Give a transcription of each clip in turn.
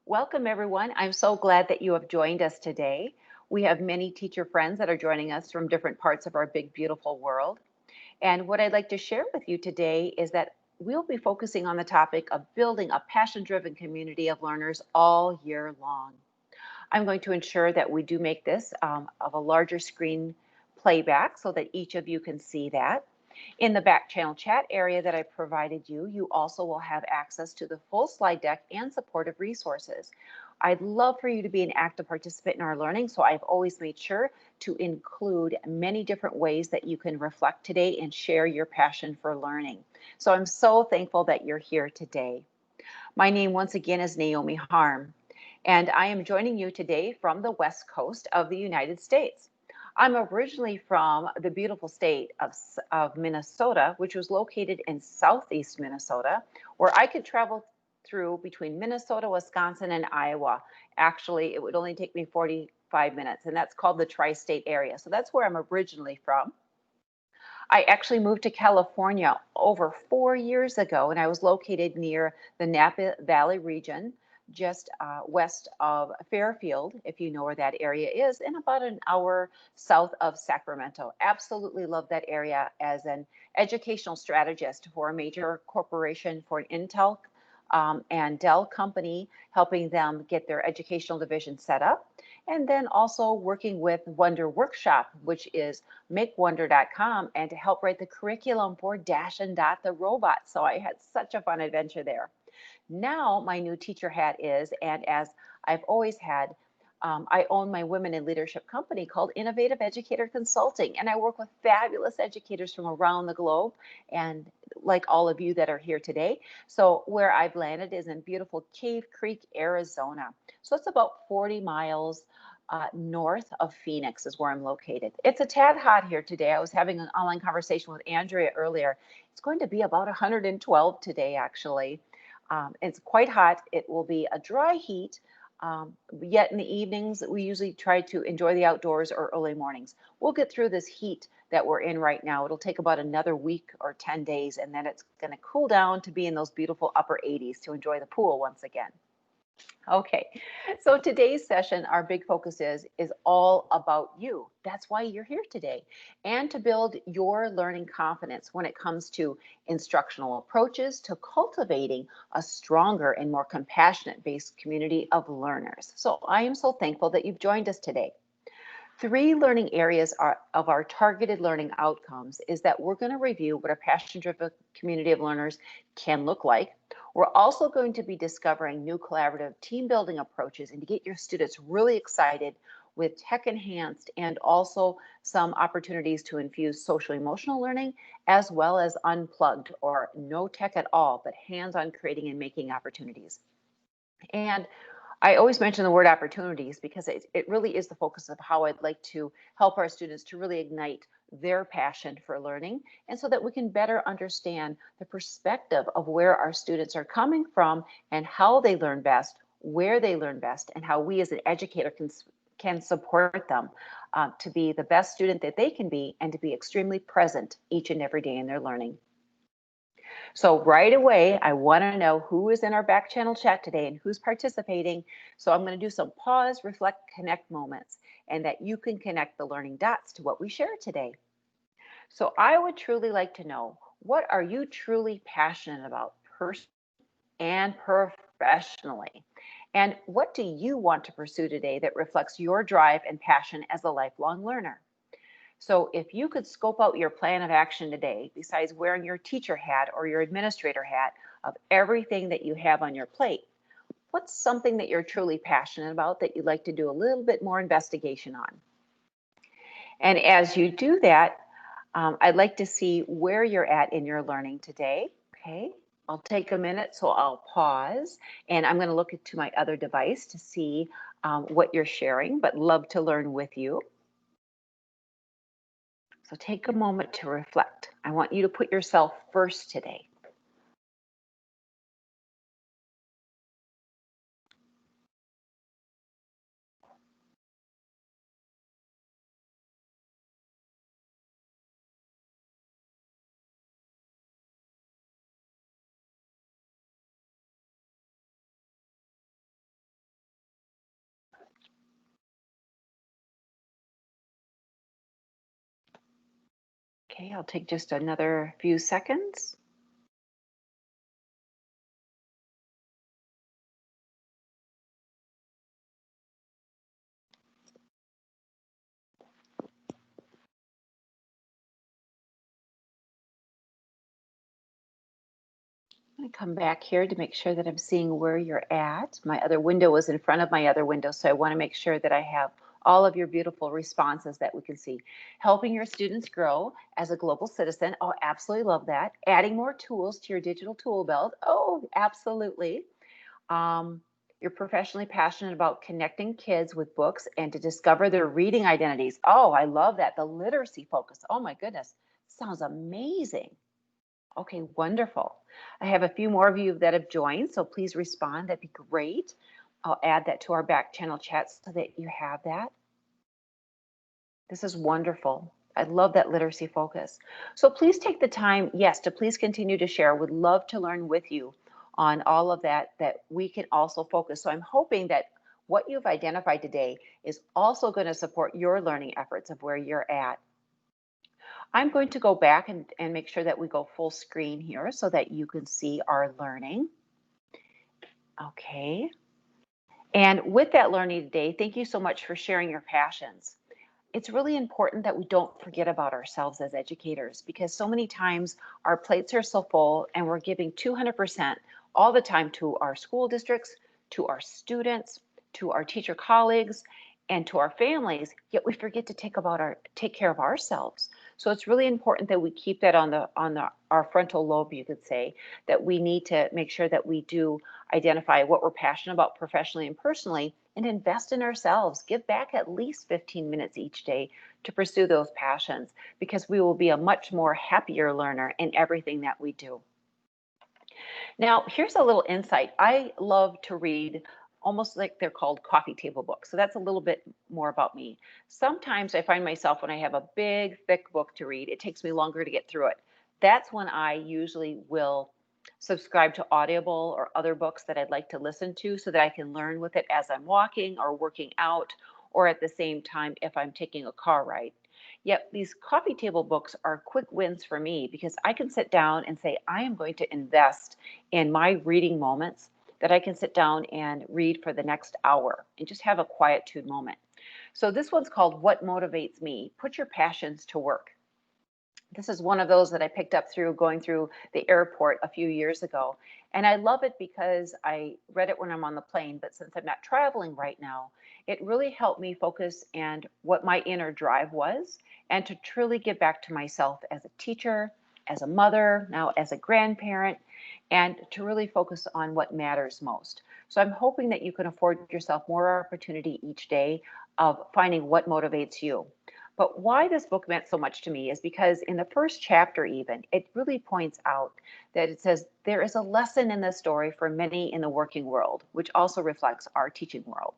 Welcome, everyone. I'm so glad that you have joined us today. We have many teacher friends that are joining us from different parts of our big, beautiful world. And what I'd like to share with you today is that we'll be focusing on the topic of building a passion driven community of learners all year long. I'm going to ensure that we do make this of a larger screen playback so that each of you can see that. In the back channel chat area that I provided you, you also will have access to the full slide deck and supportive resources. I'd love for you to be an active participant in our learning, so I've always made sure to include many different ways that you can reflect today and share your passion for learning. So I'm so thankful that you're here today. My name once again is Naomi Harm, and I am joining you today from the West Coast of the United States. I'm originally from the beautiful state of Minnesota, which was located in southeast Minnesota, where I could travel through between Minnesota, Wisconsin, and Iowa. Actually, it would only take me 45 minutes, and that's called the tri-state area. So that's where I'm originally from. I actually moved to California over 4 years ago, and I was located near the Napa Valley region, just west of Fairfield, if you know where that area is, and about an hour south of Sacramento. Absolutely love that area as an educational strategist for a major corporation, for an Intel and Dell company, helping them get their educational division set up. And then also working with Wonder Workshop, which is makewonder.com, and to help write the curriculum for Dash and Dot the robot. So I had such a fun adventure there. Now my new teacher hat is, and as I've always had, I own my women in leadership company called Innovative Educator Consulting, and I work with fabulous educators from around the globe, and like all of you that are here today. So where I've landed is in beautiful Cave Creek, Arizona. So it's about 40 miles north of Phoenix is where I'm located. It's a tad hot here today. I was having an online conversation with Andrea earlier. It's going to be about 112 today, actually. It's quite hot. It will be a dry heat. Yet in the evenings, we usually try to enjoy the outdoors or early mornings. We'll get through this heat that we're in right now. It'll take about another week or 10 days, and then it's going to cool down to be in those beautiful upper 80s to enjoy the pool once again. Okay, so today's session, our big focus is all about you. That's why you're here today, and to build your learning confidence when it comes to instructional approaches to cultivating a stronger and more compassionate based community of learners. So I am so thankful that you've joined us today. Three learning areas of our targeted learning outcomes is that we're going to review what a passion-driven community of learners can look like. We're also going to be discovering new collaborative team building approaches and to get your students really excited with tech enhanced and also some opportunities to infuse social emotional learning as well as unplugged or no tech at all, but hands-on creating and making opportunities. And I always mention the word opportunities because it really is the focus of how I'd like to help our students to really ignite their passion for learning, and so that we can better understand the perspective of where our students are coming from and how they learn best, where they learn best, and how we as an educator can support them to be the best student that they can be and to be extremely present each and every day in their learning. So right away, I want to know who is in our back channel chat today and who's participating. So I'm going to do some pause, reflect, connect moments, and that you can connect the learning dots to what we share today. So I would truly like to know, what are you truly passionate about personally and professionally? And what do you want to pursue today that reflects your drive and passion as a lifelong learner? So if you could scope out your plan of action today, besides wearing your teacher hat or your administrator hat of everything that you have on your plate, what's something that you're truly passionate about that you'd like to do a little bit more investigation on? And as you do that, I'd like to see where you're at in your learning today. Okay, I'll take a minute, so I'll pause, and I'm going to look to my other device to see what you're sharing, but love to learn with you. So take a moment to reflect. I want you to put yourself first today. Okay, I'll take just another few seconds. I'm going to come back here to make sure that I'm seeing where you're at. My other window was in front of my other window, so I want to make sure that I have all of your beautiful responses that we can see. Helping your students grow as a global citizen. Oh, absolutely love that. Adding more tools to your digital tool belt. Oh, absolutely. Um, you're professionally passionate about connecting kids with books and to discover their reading identities. Oh, I love that. The literacy focus. Oh my goodness. Sounds amazing. Okay, wonderful. I have a few more of you that have joined, so please respond. That'd be great. I'll add that to our back channel chat so that you have that. This is wonderful. I love that literacy focus. So please take the time, yes, to please continue to share. Would love to learn with you on all of that, that we can also focus. So I'm hoping that what you've identified today is also going to support your learning efforts of where you're at. I'm going to go back and make sure that we go full screen here so that you can see our learning. Okay. And with that learning today, thank you so much for sharing your passions. It's really important that we don't forget about ourselves as educators because so many times our plates are so full and we're giving 200% all the time to our school districts, to our students, to our teacher colleagues, and to our families, yet we forget to take care of ourselves. So it's really important that we keep that on our frontal lobe, you could say, that we need to make sure that we do identify what we're passionate about professionally and personally and invest in ourselves. Give back at least 15 minutes each day to pursue those passions because we will be a much more happier learner in everything that we do. Now, here's a little insight. I love to read almost like they're called coffee table books. So that's a little bit more about me. Sometimes I find myself when I have a big, thick book to read, it takes me longer to get through it. That's when I usually will subscribe to Audible or other books that I'd like to listen to so that I can learn with it as I'm walking or working out or at the same time if I'm taking a car ride. Yet these coffee table books are quick wins for me because I can sit down and say, I am going to invest in my reading moments that I can sit down and read for the next hour and just have a quietude moment. So this one's called What Motivates Me. Put your passions to work. This is one of those that I picked up through going through the airport a few years ago. And I love it because I read it when I'm on the plane, but since I'm not traveling right now, it really helped me focus and what my inner drive was and to truly give back to myself as a teacher, as a mother, now as a grandparent, and to really focus on what matters most. So I'm hoping that you can afford yourself more opportunity each day of finding what motivates you. But why this book meant so much to me is because in the first chapter, even, it really points out that it says there is a lesson in this story for many in the working world, which also reflects our teaching world.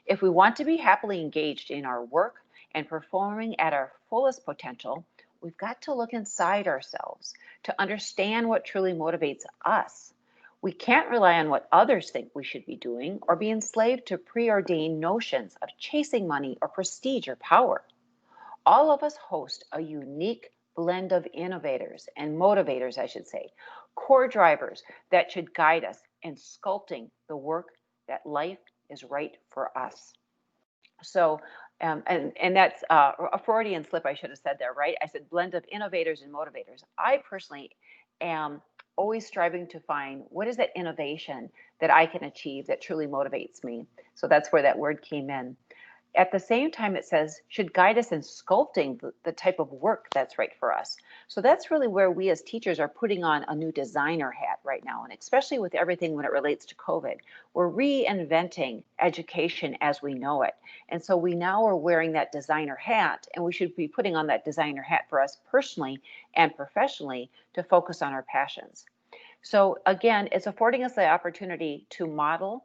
If we want to be happily engaged in our work and performing at our fullest potential, we've got to look inside ourselves to understand what truly motivates us. We can't rely on what others think we should be doing or be enslaved to preordained notions of chasing money or prestige or power. All of us host a unique blend of innovators and motivators, I should say, core drivers that should guide us in sculpting the work that life is right for us. So, and that's a Freudian slip, I should have said there, right? I said blend of innovators and motivators. I personally am always striving to find what is that innovation that I can achieve that truly motivates me. So that's where that word came in. At the same time, it says should guide us in sculpting the type of work that's right for us. So that's really where we as teachers are putting on a new designer hat right now. And especially with everything when it relates to COVID, we're reinventing education as we know it. And so we now are wearing that designer hat, and we should be putting on that designer hat for us personally and professionally to focus on our passions. So again, it's affording us the opportunity to model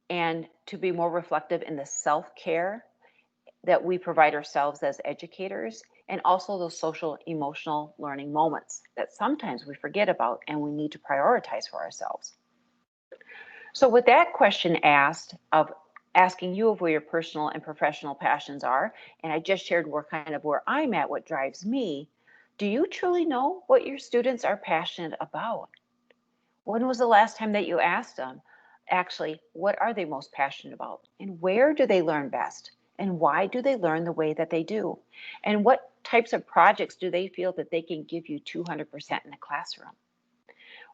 and to be more reflective in the self-care that we provide ourselves as educators and also those social emotional learning moments that sometimes we forget about and we need to prioritize for ourselves. So with that question asked of asking you of where your personal and professional passions are, and I just shared where I'm at, what drives me, Do you truly know what your students are passionate about? When was the last time that you asked them, actually, what are they most passionate about? And where do they learn best? And why do they learn the way that they do? And what types of projects do they feel that they can give you 200% in the classroom?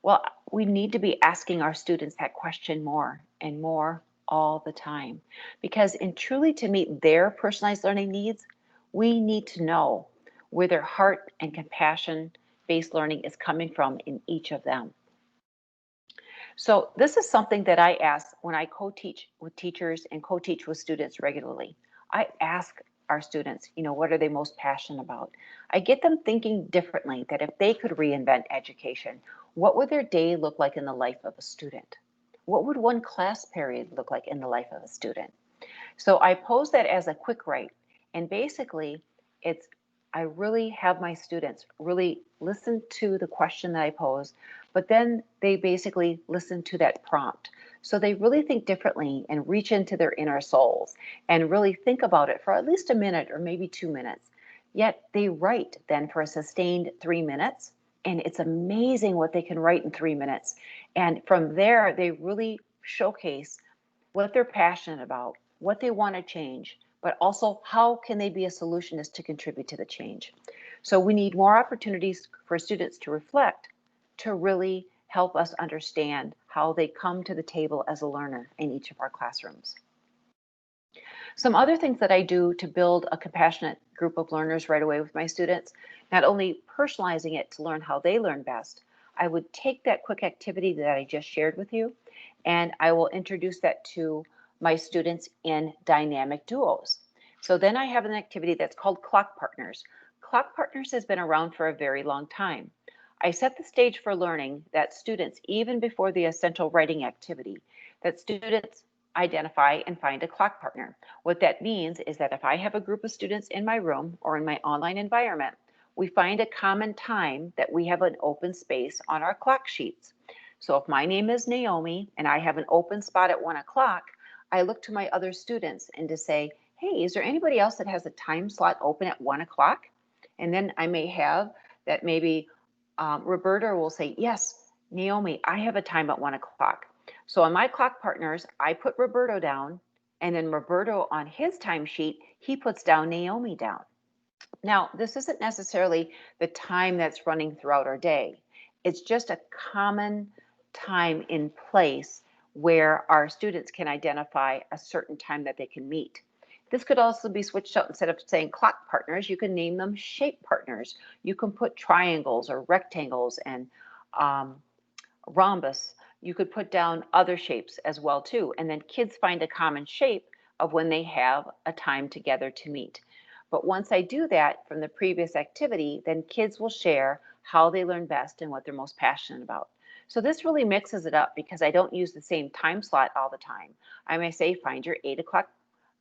Well, we need to be asking our students that question more and more all the time. Because in truly to meet their personalized learning needs, we need to know where their heart and compassion based learning is coming from in each of them. So this is something that I ask when I co-teach with teachers and co-teach with students regularly. I ask our students, what are they most passionate about? I get them thinking differently that if they could reinvent education, what would their day look like in the life of a student? What would one class period look like in the life of a student? So I pose that as a quick write. And basically, it's I really have my students really listen to the question that I pose, but then they basically listen to that prompt. So they really think differently and reach into their inner souls and really think about it for at least a minute or maybe 2 minutes. Yet they write then for a sustained 3 minutes. And it's amazing what they can write in 3 minutes. And from there, they really showcase what they're passionate about, what they want to change, but also how can they be a solutionist to contribute to the change. So we need more opportunities for students to reflect, to really help us understand how they come to the table as a learner in each of our classrooms. Some other things that I do to build a compassionate group of learners right away with my students, not only personalizing it to learn how they learn best, I would take that quick activity that I just shared with you, and I will introduce that to my students in dynamic duos. So then I have an activity that's called Clock Partners. Clock Partners has been around for a very long time. I set the stage for learning that students, even before the essential writing activity, that students identify and find a clock partner. What that means is that if I have a group of students in my room or in my online environment, we find a common time that we have an open space on our clock sheets. So if my name is Naomi and I have an open spot at 1 o'clock, I look to my other students and to say, hey, is there anybody else that has a time slot open at 1 o'clock? And then I may have that maybe Roberta will say, yes, Naomi, I have a time at 1 o'clock. So on my clock partners, I put Roberto down, and then Roberto on his timesheet, he puts down Naomi down. Now, this isn't necessarily the time that's running throughout our day. It's just a common time in place where our students can identify a certain time that they can meet. This could also be switched out. Instead of saying clock partners, you can name them shape partners. You can put triangles or rectangles and um, rhombus. You could put down other shapes as well too. And then kids find a common shape of when they have a time together to meet. But once I do that from the previous activity, then kids will share how they learn best and what they're most passionate about. So this really mixes it up because I don't use the same time slot all the time. I may say, find your 8 o'clock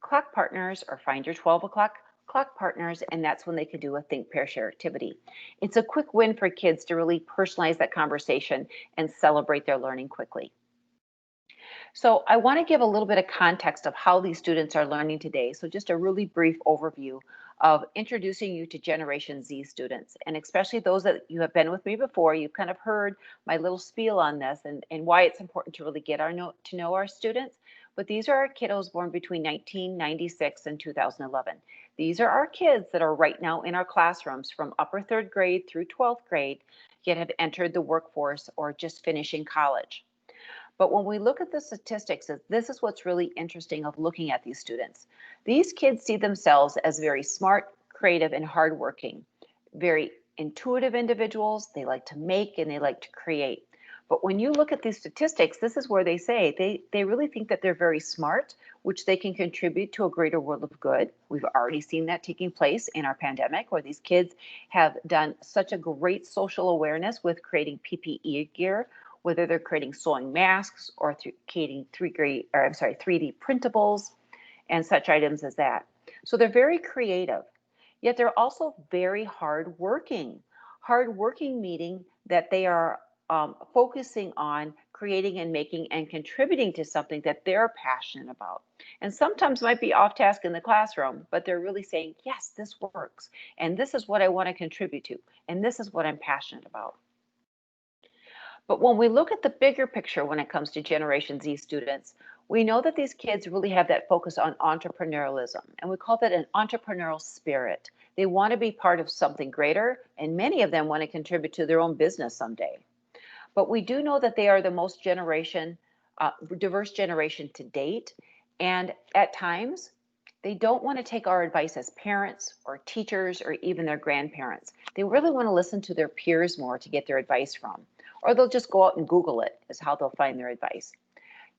clock partners or find your 12 o'clock clock partners, and that's when they can do a think, pair, share activity. It's a quick win for kids to really personalize that conversation and celebrate their learning quickly. So I want to give a little bit of context of how these students are learning today. So just a really brief overview of introducing you to Generation Z students, and especially those that you have been with me before. You've kind of heard my little spiel on this and why it's important to really get to know our students. But these are our kiddos born between 1996 and 2011. These are our kids that are right now in our classrooms from upper third grade through 12th grade, yet have entered the workforce or just finishing college. But when we look at the statistics, this is what's really interesting of looking at these students. These kids see themselves as very smart, creative, and hardworking, very intuitive individuals. They like to make and they like to create. But when you look at these statistics, this is where they say they really think that they're very smart, which they can contribute to a greater world of good. We've already seen that taking place in our pandemic, where these kids have done such a great social awareness with creating PPE gear, whether they're creating sewing masks or creating 3D printables and such items as that. So they're very creative, yet they're also very hardworking. Hardworking meaning that they are focusing on creating and making and contributing to something that they're passionate about. And sometimes might be off task in the classroom, but they're really saying, yes, this works. And this is what I want to contribute to. And this is what I'm passionate about. But when we look at the bigger picture when it comes to Generation Z students, we know that these kids really have that focus on entrepreneurialism, and we call that an entrepreneurial spirit. They want to be part of something greater, and many of them want to contribute to their own business someday. But we do know that they are the most diverse generation to date, and at times, they don't want to take our advice as parents or teachers or even their grandparents. They really want to listen to their peers more to get their advice from, or they'll just go out and Google it, is how they'll find their advice.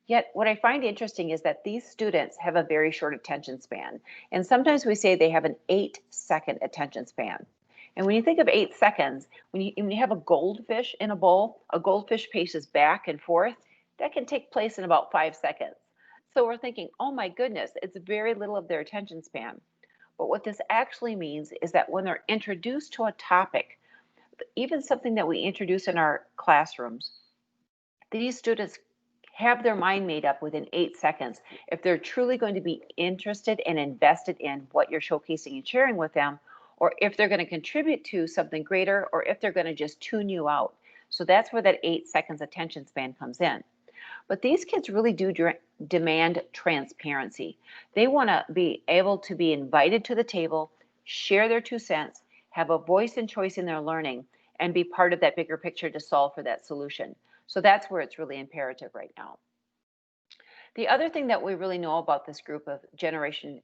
Yet, what I find interesting is that these students have a very short attention span. And sometimes we say they have an 8-second attention span. And when you think of 8 seconds, when you have a goldfish in a bowl, a goldfish paces back and forth, that can take place in about 5 seconds. So we're thinking, oh my goodness, it's very little of their attention span. But what this actually means is that when they're introduced to a topic, even something that we introduce in our classrooms, these students have their mind made up within 8 seconds if they're truly going to be interested and invested in what you're showcasing and sharing with them, or if they're going to contribute to something greater, or if they're going to just tune you out. So that's where that 8 seconds attention span comes in. But these kids really do demand transparency. They want to be able to be invited to the table, share their 2 cents, have a voice and choice in their learning, and be part of that bigger picture to solve for that solution. So that's where it's really imperative right now. The other thing that we really know about this group of Generation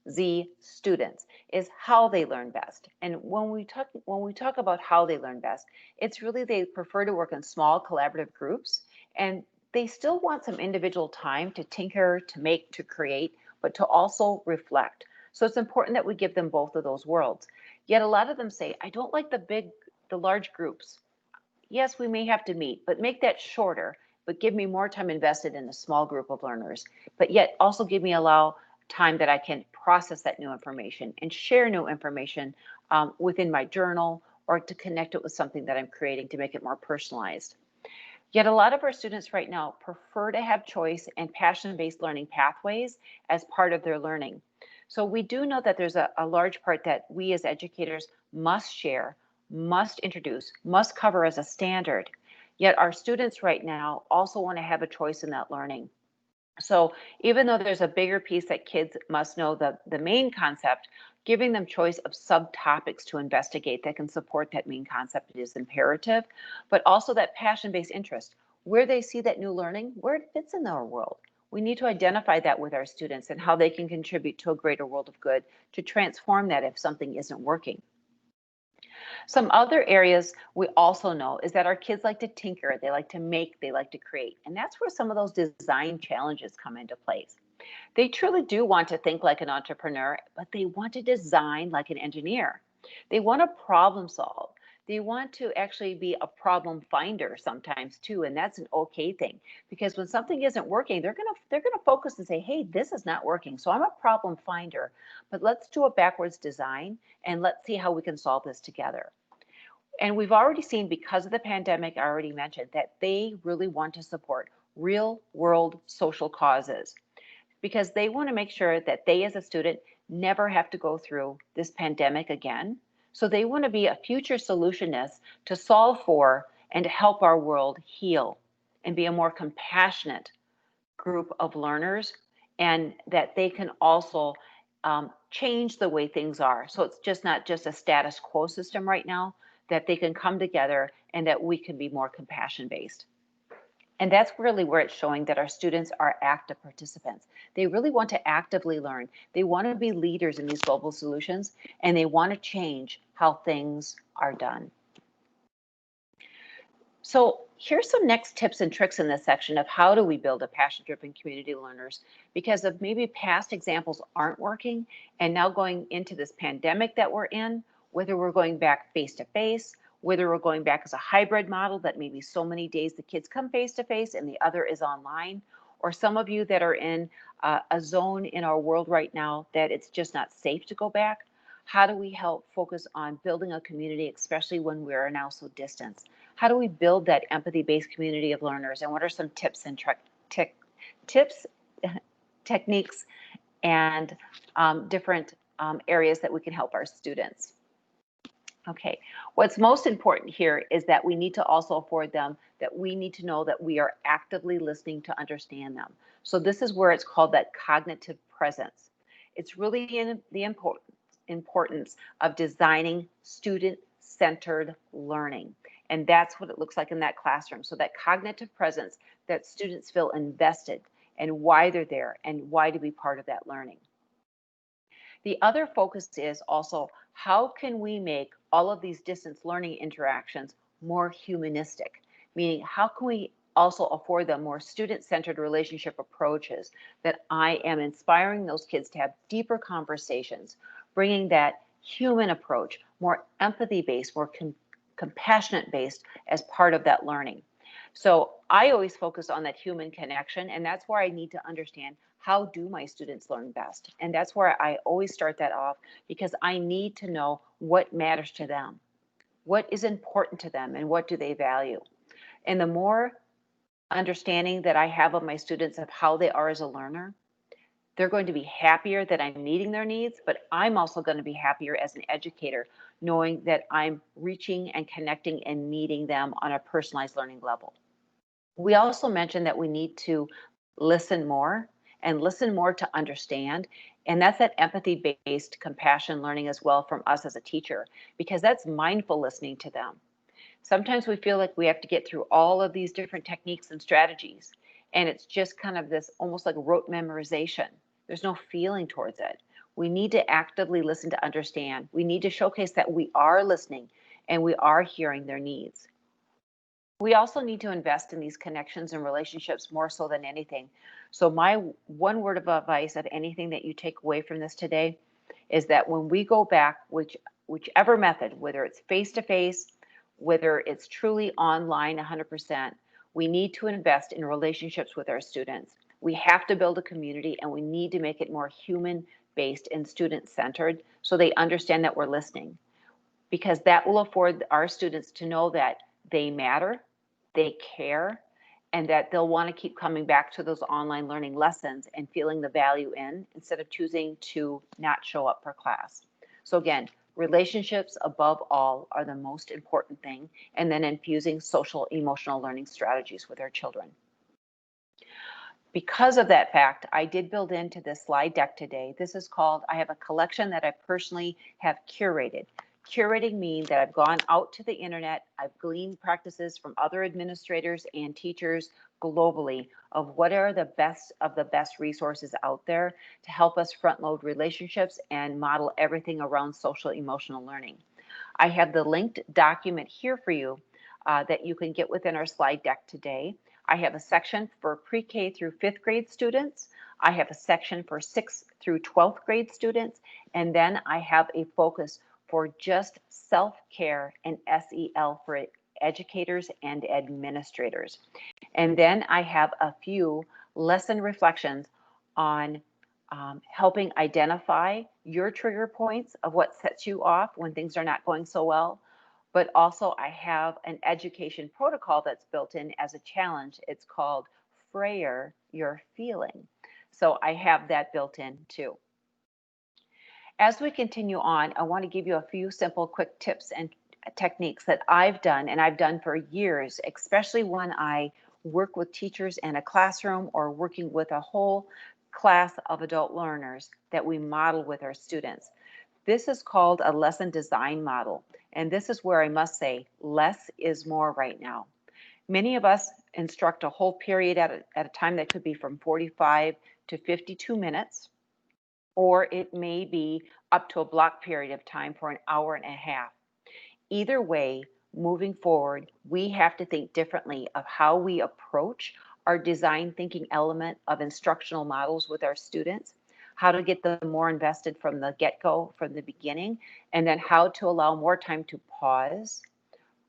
Z students is how they learn best. And when we talk about how they learn best, it's really they prefer to work in small collaborative groups, and they still want some individual time to tinker, to make, to create, but to also reflect. So it's important that we give them both of those worlds. Yet a lot of them say, I don't like the large groups. Yes, we may have to meet, but make that shorter, but give me more time invested in a small group of learners, but yet also allow time that I can process that new information and share new information within my journal, or to connect it with something that I'm creating to make it more personalized. Yet a lot of our students right now prefer to have choice and passion-based learning pathways as part of their learning. So we do know that there's a large part that we as educators must share, must introduce, must cover as a standard. Yet our students right now also want to have a choice in that learning. So even though there's a bigger piece that kids must know the main concept, giving them choice of subtopics to investigate that can support that main concept is imperative, but also that passion-based interest, where they see that new learning, where it fits in their world. We need to identify that with our students and how they can contribute to a greater world of good to transform that if something isn't working. Some other areas we also know is that our kids like to tinker, they like to make, they like to create. And that's where some of those design challenges come into place. They truly do want to think like an entrepreneur, but they want to design like an engineer. They want to problem solve. They want to actually be a problem finder sometimes too, and that's an okay thing, because when something isn't working, they're gonna focus and say, "Hey, this is not working." So I'm a problem finder, but let's do a backwards design and let's see how we can solve this together. And we've already seen, because of the pandemic, I already mentioned that they really want to support real world social causes, because they want to make sure that they as a student never have to go through this pandemic again. So they want to be a future solutionist to solve for and to help our world heal and be a more compassionate group of learners, and that they can also change the way things are. So it's just not just a status quo system right now, that they can come together and that we can be more compassion based. And that's really where it's showing that our students are active participants. They really want to actively learn. They want to be leaders in these global solutions, and they want to change how things are done. So here's some next tips and tricks in this section of how do we build a passion-driven community of learners, because of maybe past examples aren't working, and now going into this pandemic that we're in, whether we're going back face-to-face, whether we're going back as a hybrid model that maybe so many days the kids come face-to-face and the other is online, or some of you that are in a zone in our world right now that it's just not safe to go back. How do we help focus on building a community, especially when we are now so distant? How do we build that empathy-based community of learners? And what are some tips and tips, techniques, and different areas that we can help our students? Okay, what's most important here is that we need to also afford them that we need to know that we are actively listening to understand them. So this is where it's called that cognitive presence. It's really in the importance of designing student-centered learning. And that's what it looks like in that classroom. So that cognitive presence, that students feel invested and why they're there and why to be part of that learning. The other focus is also how can we make all of these distance learning interactions more humanistic? Meaning, how can we also afford them more student-centered relationship approaches that I am inspiring those kids to have deeper conversations, bringing that human approach, more empathy-based, more compassionate-based as part of that learning. So I always focus on that human connection, and that's where I need to understand how do my students learn best. And that's where I always start that off because I need to know what matters to them, what is important to them, and what do they value. And the more understanding that I have of my students of how they are as a learner, they're going to be happier that I'm meeting their needs, but I'm also going to be happier as an educator knowing that I'm reaching and connecting and meeting them on a personalized learning level. We also mentioned that we need to listen more and listen more to understand. And that's that empathy-based compassion learning as well from us as a teacher, because that's mindful listening to them. Sometimes we feel like we have to get through all of these different techniques and strategies, and it's just kind of this almost like rote memorization. There's no feeling towards it. We need to actively listen to understand. We need to showcase that we are listening and we are hearing their needs. We also need to invest in these connections and relationships more so than anything. So my one word of advice of anything that you take away from this today is that when we go back, whichever method, whether it's face-to-face, whether it's truly online 100%, we need to invest in relationships with our students. We have to build a community and we need to make it more human-based and student-centered so they understand that we're listening, because that will afford our students to know that they matter, they care, and that they'll want to keep coming back to those online learning lessons and feeling the value in instead of choosing to not show up for class. So again, relationships above all are the most important thing, and then infusing social emotional learning strategies with our children. Because of that fact, I did build into this slide deck today. This is called, I have a collection that I personally have curated. Curating means that I've gone out to the internet, I've gleaned practices from other administrators and teachers globally of what are the best resources out there to help us front load relationships and model everything around social emotional learning. I have the linked document here for you that you can get within our slide deck today. I have a section for pre-K through 5th grade students. I have a section for 6th through 12th grade students. And then I have a focus for just self-care and SEL for educators and administrators. And then I have a few lesson reflections on helping identify your trigger points of what sets you off when things are not going so well. But also I have an education protocol that's built in as a challenge. It's called Frayer Your Feeling. So I have that built in too. As we continue on, I want to give you a few simple, quick tips and techniques that I've done and I've done for years, especially when I work with teachers in a classroom or working with a whole class of adult learners that we model with our students. This is called a lesson design model. And this is where I must say less is more right now. Many of us instruct a whole period at a time that could be from 45 to 52 minutes, or it may be up to a block period of time for an hour and a half. Either way, moving forward, we have to think differently of how we approach our design thinking element of instructional models with our students, how to get them more invested from the get-go, from the beginning, and then how to allow more time to pause,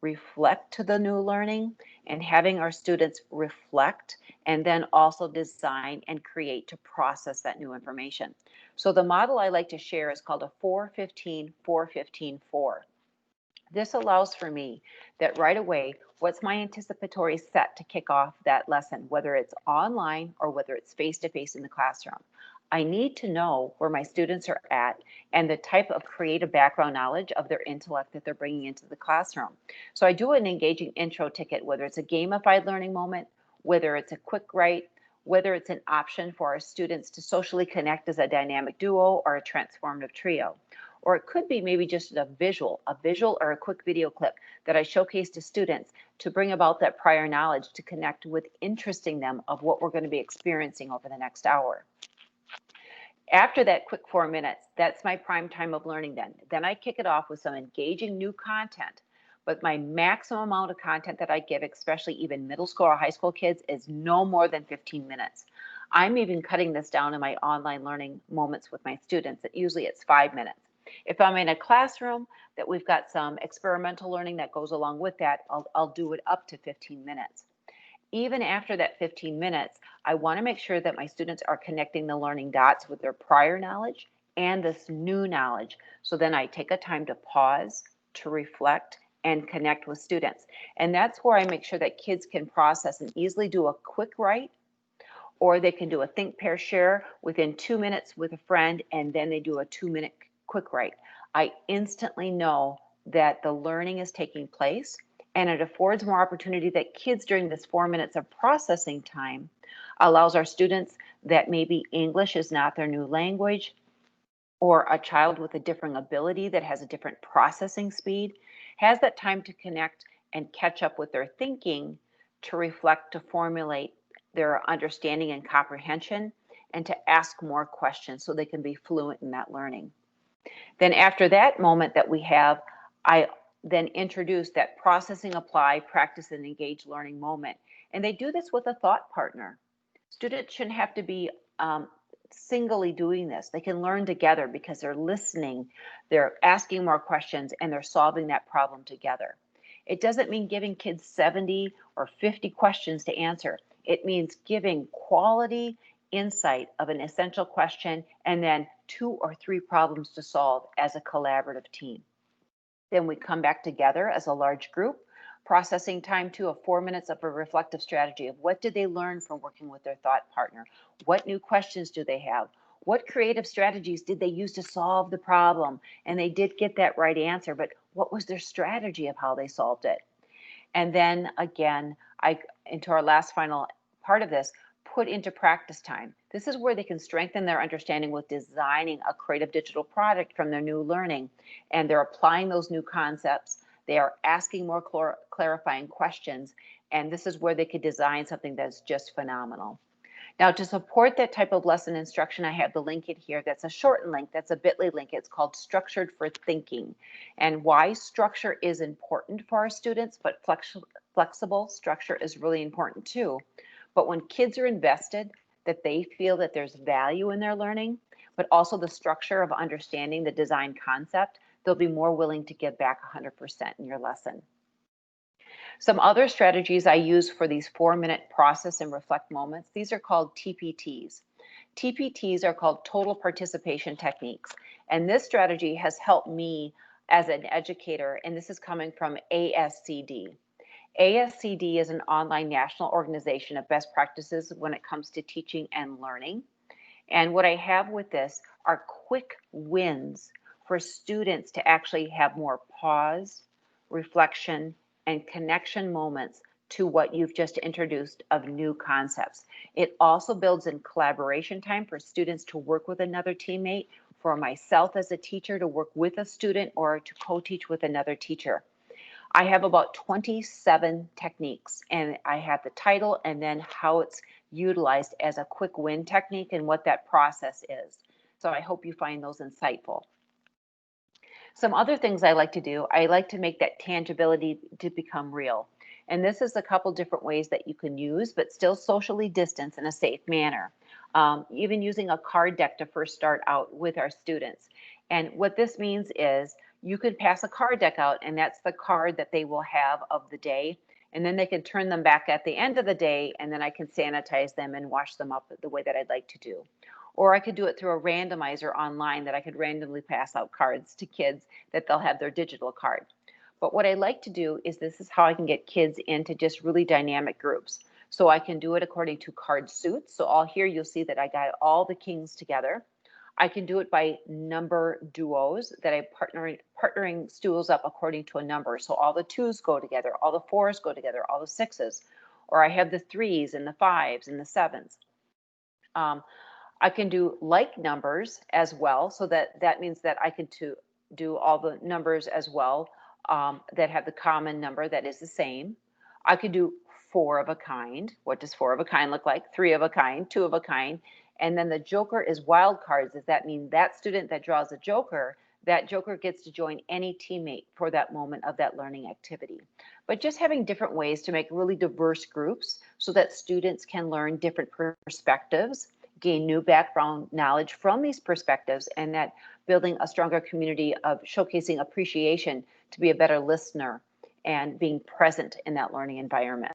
reflect to the new learning, and having our students reflect and then also design and create to process that new information. So the model I like to share is called a 4-15-4-15-4. This allows for me that right away What's my anticipatory set to kick off that lesson, whether it's online or whether it's face-to-face in the classroom? I need to know where my students are at and the type of creative background knowledge of their intellect that they're bringing into the classroom. So I do an engaging intro ticket, whether it's a gamified learning moment, whether it's a quick write, whether it's an option for our students to socially connect as a dynamic duo or a transformative trio. Or it could be maybe just a visual or a quick video clip that I showcase to students to bring about that prior knowledge to connect with interesting them of what we're going to be experiencing over the next hour. After that quick 4 minutes, that's my prime time of learning then. Then I kick it off with some engaging new content. But my maximum amount of content that I give, especially even middle school or high school kids, is no more than 15 minutes. I'm even cutting this down in my online learning moments with my students. Usually it's 5 minutes. If I'm in a classroom that we've got some experimental learning that goes along with that, I'll do it up to 15 minutes. Even after that 15 minutes, I want to make sure that my students are connecting the learning dots with their prior knowledge and this new knowledge. So then I take a time to pause, to reflect, and connect with students. And that's where I make sure that kids can process and easily do a quick write, or they can do a think, pair, share within 2 minutes with a friend, and then they do a 2-minute quick write. I instantly know that the learning is taking place, and it affords more opportunity that kids during this 4 minutes of processing time allows our students that maybe English is not their new language, or a child with a different ability that has a different processing speed, has that time to connect and catch up with their thinking, to reflect, to formulate their understanding and comprehension, and to ask more questions so they can be fluent in that learning. Then after that moment that we have, I then introduce that processing, apply, practice, and engage learning moment. And they do this with a thought partner. Students shouldn't have to be singly doing this. They can learn together because they're listening, they're asking more questions, and they're solving that problem together. It doesn't mean giving kids 70 or 50 questions to answer. It means giving quality insight of an essential question and then 2 or 3 problems to solve as a collaborative team. Then we come back together as a large group. Processing time too, of 4 minutes of a reflective strategy of what did they learn from working with their thought partner? What new questions do they have? What creative strategies did they use to solve the problem? And they did get that right answer, but what was their strategy of how they solved it? And then again, into our last final part of this, put into practice time. This is where they can strengthen their understanding with designing a creative digital product from their new learning. And they're applying those new concepts. They are asking more clarifying questions. And this is where they could design something that's just phenomenal. Now, to support that type of lesson instruction, I have the link in here. That's a shortened link. That's a bit.ly link. It's called Structured for Thinking. And why structure is important for our students, but flexible structure is really important too. But when kids are invested, that they feel that there's value in their learning, but also the structure of understanding the design concept, they'll be more willing to give back 100% in your lesson. Some other strategies I use for these 4-minute process and reflect moments, these are called TPTs. TPTs are called total participation techniques. And this strategy has helped me as an educator, and this is coming from ASCD. ASCD is an online national organization of best practices when it comes to teaching and learning. And what I have with this are quick wins for students to actually have more pause, reflection, and connection moments to what you've just introduced of new concepts. It also builds in collaboration time for students to work with another teammate, for myself as a teacher to work with a student or to co-teach with another teacher. I have about 27 techniques, and I have the title and then how it's utilized as a quick win technique and what that process is. So I hope you find those insightful. Some other things I like to do, I like to make that tangibility to become real. And this is a couple different ways that you can use, but still socially distance in a safe manner. Even using a card deck to first start out with our students. And what this means is you can pass a card deck out, and that's the card that they will have of the day. And then they can turn them back at the end of the day, and then I can sanitize them and wash them up the way that I'd like to do. Or I could do it through a randomizer online that I could randomly pass out cards to kids that they'll have their digital card. But what I like to do is this is how I can get kids into just really dynamic groups. So I can do it according to card suits. So all here you'll see that I got all the kings together. I can do it by number duos that I partnering stools up according to a number. So all the twos go together, all the fours go together, all the sixes, or I have the threes and the fives and the sevens. Um, I can do like numbers as well. So that means that I can do all the numbers as well that have the common number that is the same. I could do four of a kind. What does four of a kind look like? Three of a kind, two of a kind. And then the joker is wild cards. Does that mean that student that draws a joker, that joker gets to join any teammate for that moment of that learning activity? But just having different ways to make really diverse groups so that students can learn different perspectives, gain new background knowledge from these perspectives, and that building a stronger community of showcasing appreciation to be a better listener and being present in that learning environment.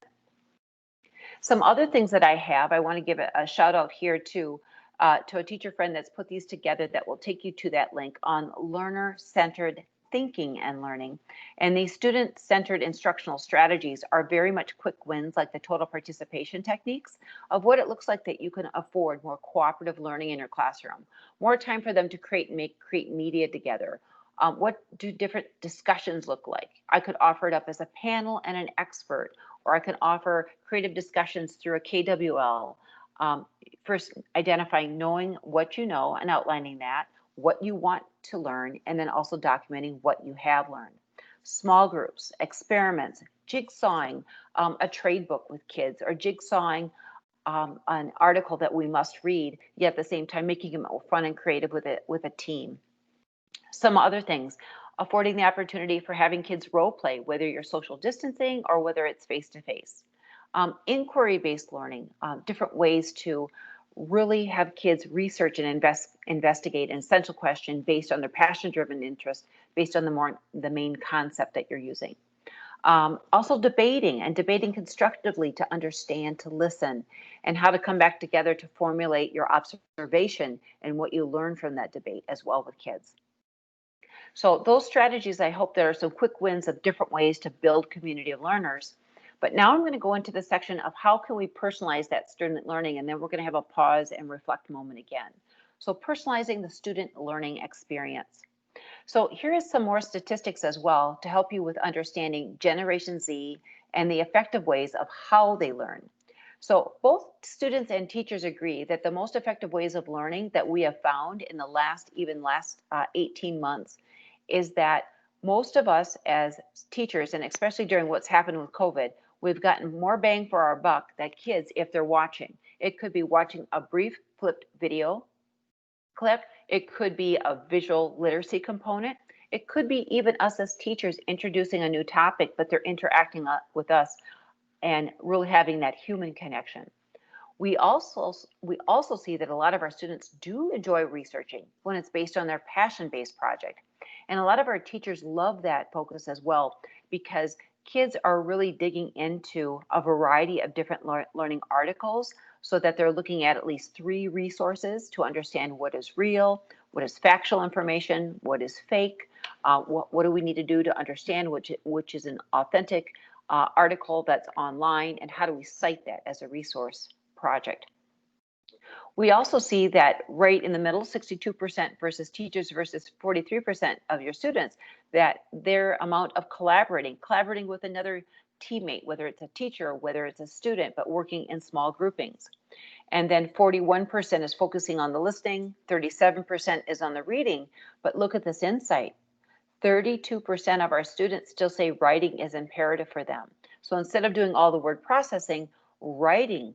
Some other things that I want to give a shout out here to a teacher friend that's put these together that will take you to that link on learner-centered thinking and learning. And these student-centered instructional strategies are very much quick wins, like the total participation techniques, of what it looks like that you can afford more cooperative learning in your classroom, more time for them to create media together. What do different discussions look like? I could offer it up as a panel and an expert, or I can offer creative discussions through a KWL. First, identifying knowing what you know and outlining that, what you want to learn, and then also documenting what you have learned. Small groups, experiments, jigsawing a trade book with kids, or jigsawing an article that we must read, yet at the same time making it fun and creative with a team. Some other things, affording the opportunity for having kids role play, whether you're social distancing or whether it's face-to-face. Inquiry-based learning, different ways to really have kids research and investigate an essential question based on their passion-driven interest, based on the main concept that you're using. Also debating constructively to understand, to listen, and how to come back together to formulate your observation and what you learn from that debate as well with kids. So those strategies, I hope there are some quick wins of different ways to build community of learners. But now I'm going to go into the section of how can we personalize that student learning, and then we're going to have a pause and reflect moment again. So personalizing the student learning experience. So here is some more statistics as well to help you with understanding Generation Z and the effective ways of how they learn. So both students and teachers agree that the most effective ways of learning that we have found in the last 18 months is that most of us as teachers, and especially during what's happened with COVID, we've gotten more bang for our buck that kids, if they're watching. It could be watching a brief flipped video clip. It could be a visual literacy component. It could be even us as teachers introducing a new topic, but they're interacting with us and really having that human connection. We also see that a lot of our students do enjoy researching when it's based on their passion-based project. And a lot of our teachers love that focus as well, because kids are really digging into a variety of different learning articles, so that they're looking at least 3 resources to understand what is real, what is factual information, what is fake, what do we need to do to understand which is an authentic article that's online, and how do we cite that as a resource project. We also see that right in the middle, 62% versus teachers versus 43% of your students, that their amount of collaborating with another teammate, whether it's a teacher or whether it's a student, but working in small groupings. And then 41% is focusing on the listening, 37% is on the reading. But look at this insight. 32% of our students still say writing is imperative for them. So instead of doing all the word processing, writing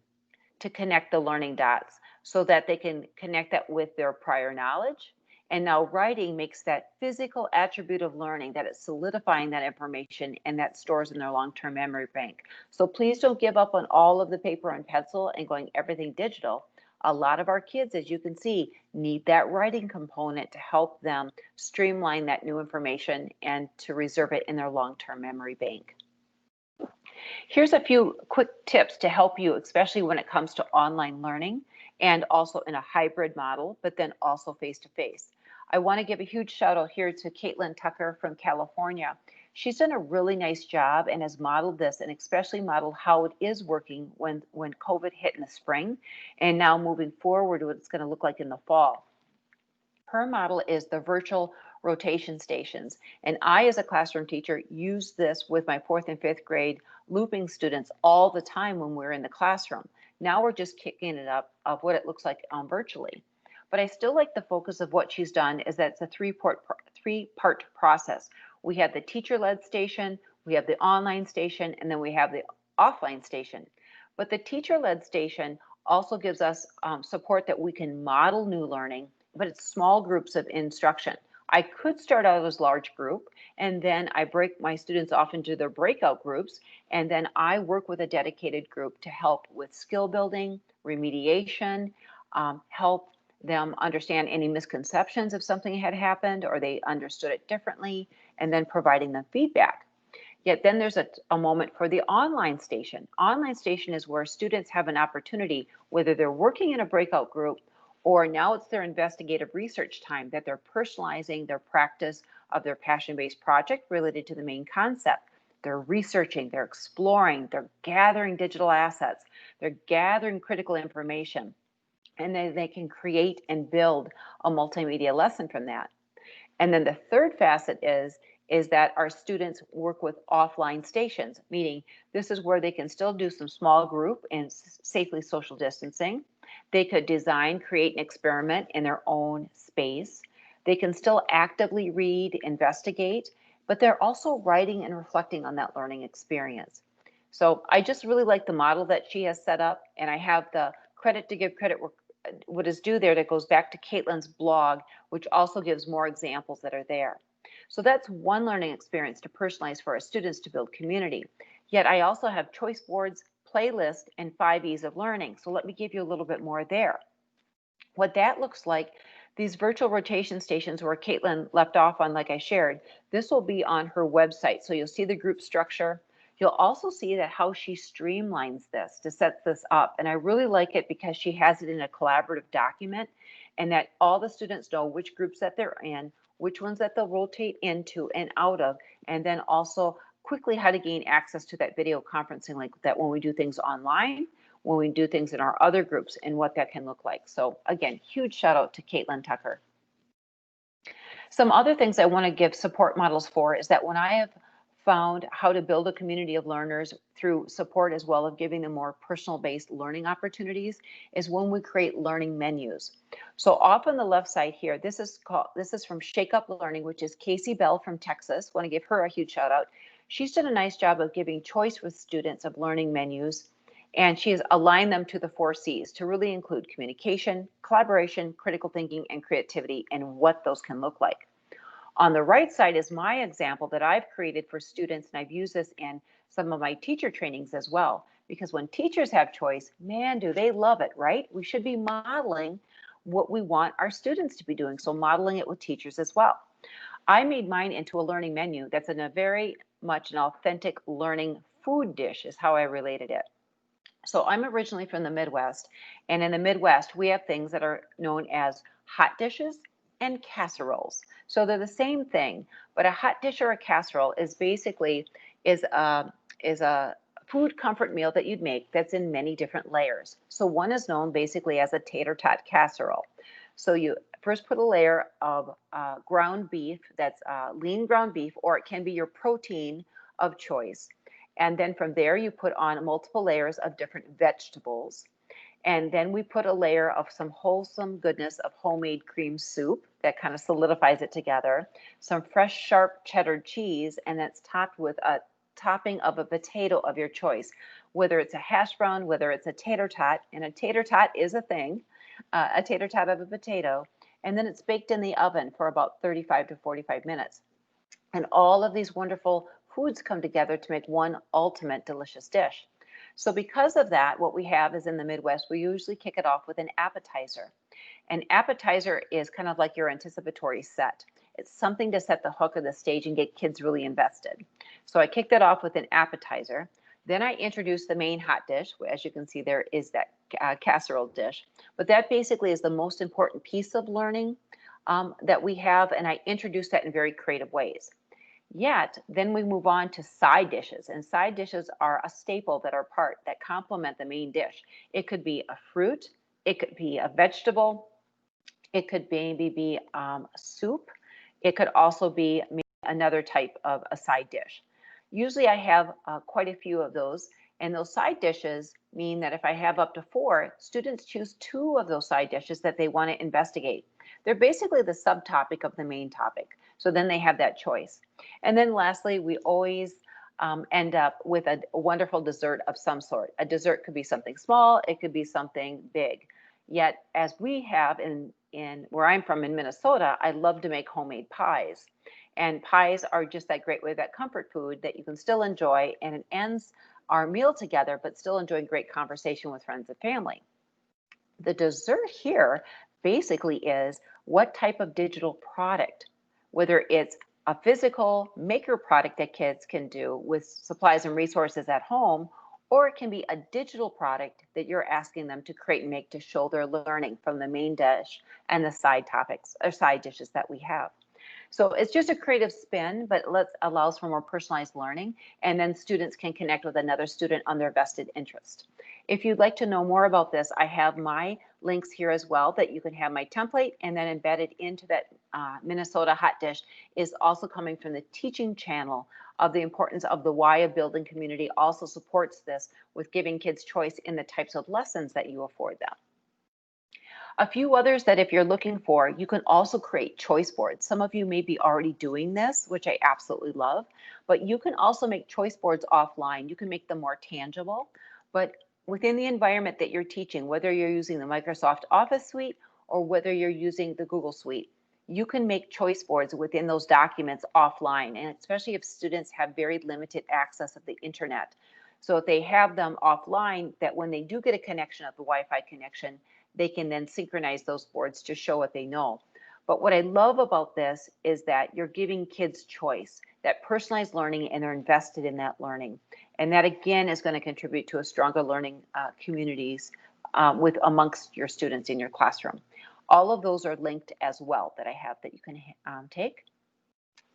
to connect the learning dots so that they can connect that with their prior knowledge. And now writing makes that physical attribute of learning, that it's solidifying that information and that stores in their long-term memory bank. So please don't give up on all of the paper and pencil and going everything digital. A lot of our kids, as you can see, need that writing component to help them streamline that new information and to reserve it in their long-term memory bank. Here's a few quick tips to help you, especially when it comes to online learning and also in a hybrid model, but then also face-to-face. I want to give a huge shout out here to Caitlin Tucker from California. She's done a really nice job and has modeled this, and especially modeled how it is working when COVID hit in the spring, and now moving forward, what it's going to look like in the fall. Her model is the virtual rotation stations. And I, as a classroom teacher, use this with my fourth and fifth grade looping students all the time when we're in the classroom. Now we're just kicking it up of what it looks like virtually. But I still like the focus of what she's done is that it's a three-part process. We have the teacher-led station, we have the online station, and then we have the offline station. But the teacher-led station also gives us support that we can model new learning, but it's small groups of instruction. I could start out as large group, and then I break my students off into their breakout groups, and then I work with a dedicated group to help with skill building, remediation, help them understand any misconceptions if something had happened or they understood it differently, and then providing them feedback. Yet then there's a moment for the online station. Online station is where students have an opportunity, whether they're working in a breakout group or now it's their investigative research time, that they're personalizing their practice of their passion-based project related to the main concept. They're researching, they're exploring, they're gathering digital assets, they're gathering critical information, and then they can create and build a multimedia lesson from that. And then the third facet is that our students work with offline stations, meaning this is where they can still do some small group and safely social distancing. They could design, create, and experiment in their own space. They can still actively read, investigate, but they're also writing and reflecting on that learning experience. So I just really like the model that she has set up, and I have the credit to give credit what is due there that goes back to Caitlin's blog, which also gives more examples that are there. So that's one learning experience to personalize for our students to build community. Yet I also have choice boards, playlists, and 5 E's of learning. So let me give you a little bit more there. What that looks like, these virtual rotation stations where Caitlin left off on, like I shared, this will be on her website. So you'll see the group structure. You'll also see that how she streamlines this to set this up. And I really like it because she has it in a collaborative document and that all the students know which groups that they're in, which ones that they'll rotate into and out of, and then also quickly how to gain access to that video conferencing link that when we do things online, when we do things in our other groups and what that can look like. So again, huge shout out to Caitlin Tucker. Some other things I want to give support models for is that when I have found how to build a community of learners through support as well of giving them more personal based learning opportunities is when we create learning menus. So off on the left side here, this is from Shake Up Learning, which is Casey Bell from Texas. Want to give her a huge shout out. She's done a nice job of giving choice with students of learning menus, and she has aligned them to the 4 C's to really include communication, collaboration, critical thinking, and creativity, and what those can look like. On the right side is my example that I've created for students, and I've used this in some of my teacher trainings as well, because when teachers have choice, man, do they love it, right? We should be modeling what we want our students to be doing, so modeling it with teachers as well. I made mine into a learning menu that's in a very much an authentic learning food dish is how I related it. So I'm originally from the Midwest, and in the Midwest, we have things that are known as hot dishes and casseroles. So they're the same thing, but a hot dish or a casserole is basically is a food comfort meal that you'd make that's in many different layers. So one is known basically as a tater tot casserole. So you first put a layer of ground beef, that's lean ground beef, or it can be your protein of choice. And then from there, you put on multiple layers of different vegetables. And then we put a layer of some wholesome goodness of homemade cream soup that kind of solidifies it together, some fresh, sharp cheddar cheese, and that's topped with a topping of a potato of your choice, whether it's a hash brown, whether it's a tater tot, and a tater tot is a thing, a tater tot of a potato, and then it's baked in the oven for about 35 to 45 minutes. And all of these wonderful foods come together to make one ultimate delicious dish. So because of that, what we have is in the Midwest, we usually kick it off with an appetizer. An appetizer is kind of like your anticipatory set. It's something to set the hook of the stage and get kids really invested. So I kicked it off with an appetizer. Then I introduced the main hot dish. As you can see, there is that casserole dish. But that basically is the most important piece of learning that we have, and I introduced that in very creative ways. Yet, then we move on to side dishes, and side dishes are a staple that complement the main dish. It could be a fruit, it could be a vegetable, it could maybe be a soup. It could also be maybe another type of a side dish. Usually I have quite a few of those, and those side dishes mean that if I have up to four, students choose two of those side dishes that they want to investigate. They're basically the subtopic of the main topic. So then they have that choice. And then lastly, we always end up with a wonderful dessert of some sort. A dessert could be something small, it could be something big. Yet, as we have in where I'm from in Minnesota, I love to make homemade pies. And pies are just that great way, that comfort food that you can still enjoy, and it ends our meal together, but still enjoying great conversation with friends and family. The dessert here basically is what type of digital product, whether it's a physical maker product that kids can do with supplies and resources at home, or it can be a digital product that you're asking them to create and make to show their learning from the main dish and the side topics or side dishes that we have. So it's just a creative spin, but allows for more personalized learning, and then students can connect with another student on their vested interest. If you'd like to know more about this, I have my links here as well that you can have my template, and then embedded into that Minnesota hot dish is also coming from the teaching channel of the importance of the why of building community also supports this with giving kids choice in the types of lessons that you afford them. A few others that if you're looking for, you can also create choice boards. Some of you may be already doing this, which I absolutely love, but you can also make choice boards offline. You can make them more tangible, but within the environment that you're teaching, whether you're using the Microsoft Office suite or whether you're using the Google suite, you can make choice boards within those documents offline, and especially if students have very limited access of the internet. So if they have them offline, that when they do get a connection of the Wi-Fi connection, they can then synchronize those boards to show what they know. But what I love about this is that you're giving kids choice, that personalized learning, and they're invested in that learning. And that again is going to contribute to a stronger learning communities with amongst your students in your classroom. All of those are linked as well that I have that you can take.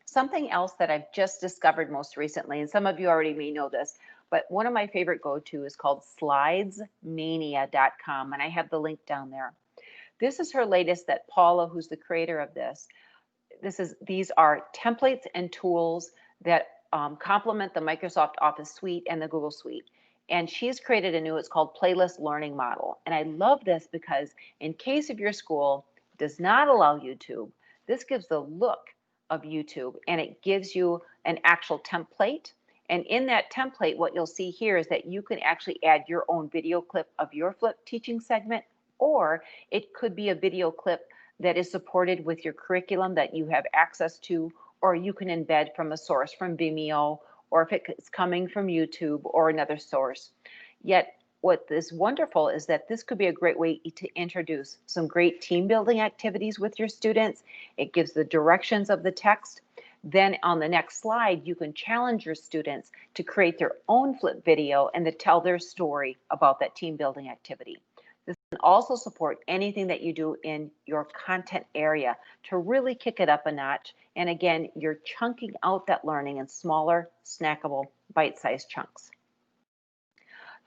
Something else that I've just discovered most recently, and some of you already may know this, but one of my favorite go-to is called slidesmania.com, and I have the link down there. This is her latest that Paula, who's the creator of this, these are templates and tools that complement the Microsoft Office suite and the Google suite. And she's created a new, it's called Playlist Learning Model. And I love this because in case of your school does not allow YouTube, this gives the look of YouTube, and it gives you an actual template. And in that template, what you'll see here is that you can actually add your own video clip of your flip teaching segment, or it could be a video clip that is supported with your curriculum that you have access to, or you can embed from a source from Vimeo, or if it's coming from YouTube or another source. Yet what is wonderful is that this could be a great way to introduce some great team building activities with your students. It gives the directions of the text. Then on the next slide, you can challenge your students to create their own flip video and to tell their story about that team building activity. This can also support anything that you do in your content area to really kick it up a notch. And again, you're chunking out that learning in smaller, snackable, bite-sized chunks.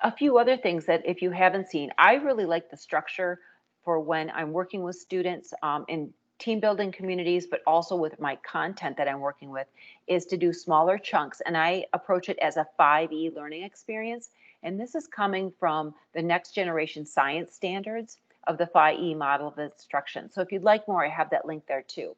A few other things that if you haven't seen, I really like the structure for when I'm working with students in team building communities, but also with my content that I'm working with, is to do smaller chunks. And I approach it as a 5E learning experience. And this is coming from the next generation science standards of the 5E model of instruction. So if you'd like more, I have that link there too.